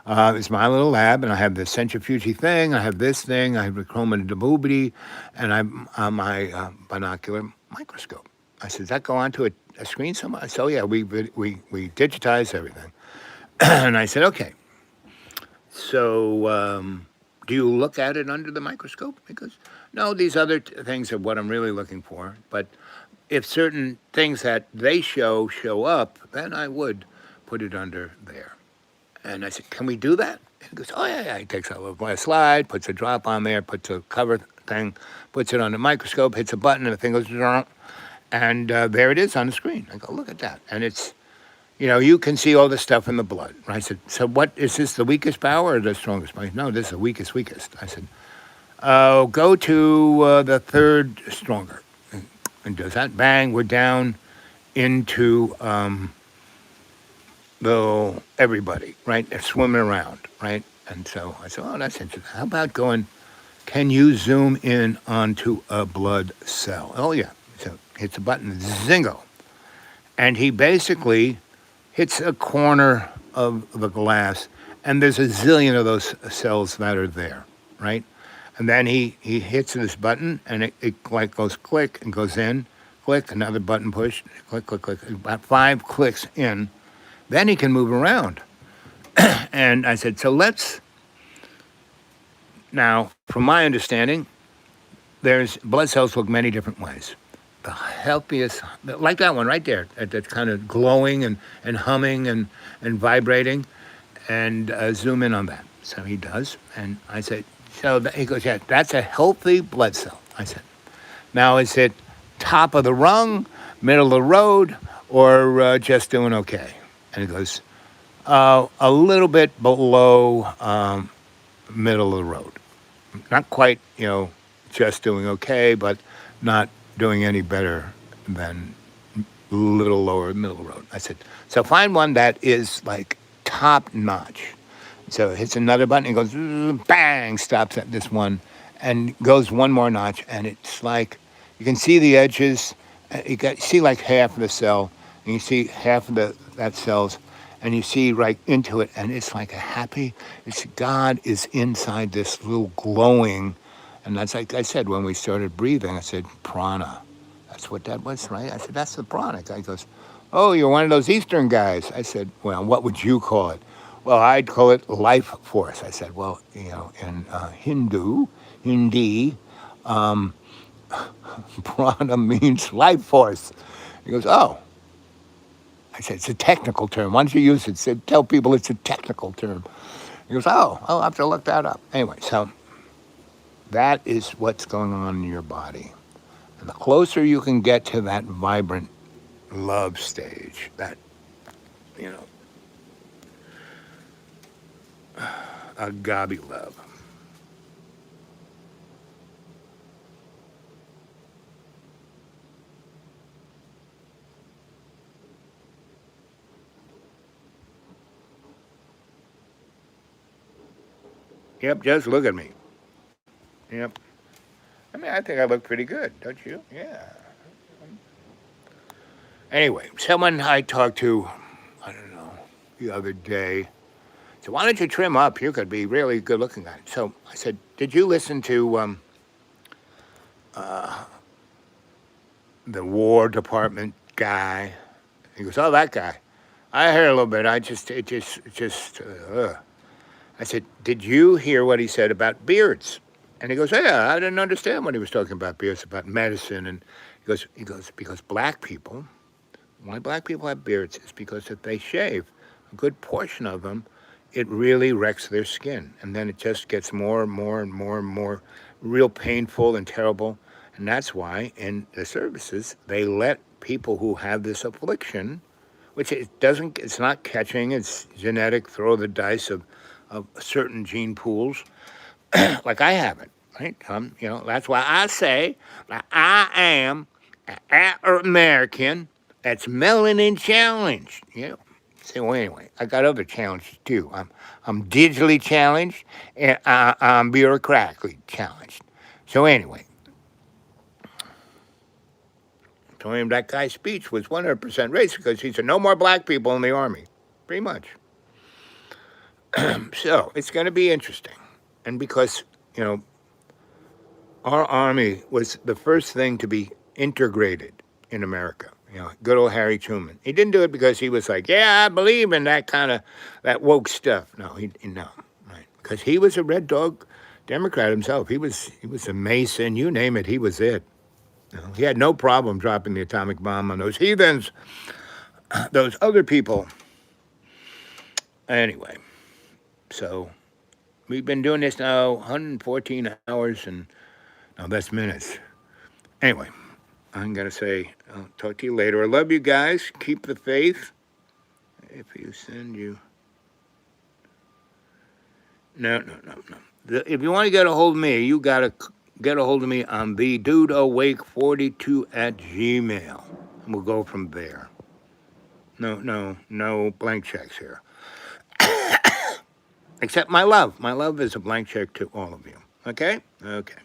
It's my little lab, and I have the centrifuge thing, I have this thing, I have the chromatography, and I'm my binocular microscope. I said, does that go onto a screen somewhere? So yeah, we digitize everything. And I said, okay. So Do you look at it under the microscope? He goes, no, these other things are what I'm really looking for. But if certain things that they show up, then I would put it under there. And I said, can we do that? And he goes, oh, yeah, yeah. He takes a little glass slide, puts a drop on there, puts a cover thing, puts it on the microscope, hits a button, and the thing goes, and there it is on the screen. I go, look at that. And it's, you can see all the stuff in the blood. I said, so what, is this the weakest power or the strongest power? No, this is the weakest. I said, go to the third stronger. And does that, bang, we're down into everybody, right? They're swimming around, right? And so I said, oh, that's interesting. How about can you zoom in onto a blood cell? Oh, yeah. So hits a button, zingo. And he basically hits a corner of the glass, and there's a zillion of those cells that are there, right? And then he hits this button, and it like goes click and goes in, click, another button push, click, click, click, about 5 clicks in. Then he can move around. And I said, so now, from my understanding, there's blood cells look many different ways. The healthiest, like that one right there, that's kind of glowing and humming and vibrating, and zoom in on that. So he does, and I said, he goes, yeah, that's a healthy blood cell. I said, now is it top of the rung, middle of the road, or just doing okay? And he goes, a little bit below middle of the road. Not quite, just doing okay, but not doing any better than a little lower middle of the road. I said, so find one that is like top notch. So it hits another button and goes, bang, stops at this one and goes one more notch. And it's like, you can see the edges. You see like half of the cell, and you see half of that cells, and you see right into it. And it's like God is inside this little glowing. And that's like I said, when we started breathing, I said, prana. That's what that was, right? I said, that's the prana. Guy goes, oh, you're one of those Eastern guys. I said, well, what would you call it? Well, I'd call it life force. I said, well, in Hindi, prana means life force. He goes, oh. I said, it's a technical term. Why don't you use it? Tell people it's a technical term. He goes, oh, I'll have to look that up. Anyway, so that is what's going on in your body. And the closer you can get to that vibrant love stage, that, agape love. Yep, just look at me. Yep. I mean, I think I look pretty good, don't you? Yeah. Anyway, someone I talked to, I don't know, the other day, said, why don't you trim up? You could be really good looking at it. So I said, did you listen to the War Department guy? He goes, oh, that guy. I heard a little bit. I said, did you hear what he said about beards? And he goes, yeah, I didn't understand what he was talking about beards, about medicine. And he goes, because black people, why black people have beards is because if they shave, a good portion of them, it really wrecks their skin. And then it just gets more and more and more and more real painful and terrible. And that's why in the services, they let people who have this affliction, which it's not catching, it's genetic, throw the dice of certain gene pools, like I have it, right? That's why I say that I am an American that's melanin challenged. So anyway, I got other challenges too. I'm digitally challenged and I'm bureaucratically challenged. So anyway, I told him that guy's speech was 100% racist because he said no more black people in the Army, pretty much. So it's going to be interesting. And because, our Army was the first thing to be integrated in America. Good old Harry Truman. He didn't do it because he was like, yeah, I believe in that kind of, that woke stuff. No, right. Because he was a Red Dog Democrat himself. He was a Mason. You name it, he was it. He had no problem dropping the atomic bomb on those heathens, those other people. Anyway, so we've been doing this now 114 hours, and no, that's minutes. Anyway, I'm gonna say I'll talk to you later. I love you guys. Keep the faith. If you send you, no. If you want to get a hold of me, you gotta get a hold of me on the dudeawake42 at Gmail. And we'll go from there. No blank checks here. Except my love. My love is a blank check to all of you. Okay? Okay.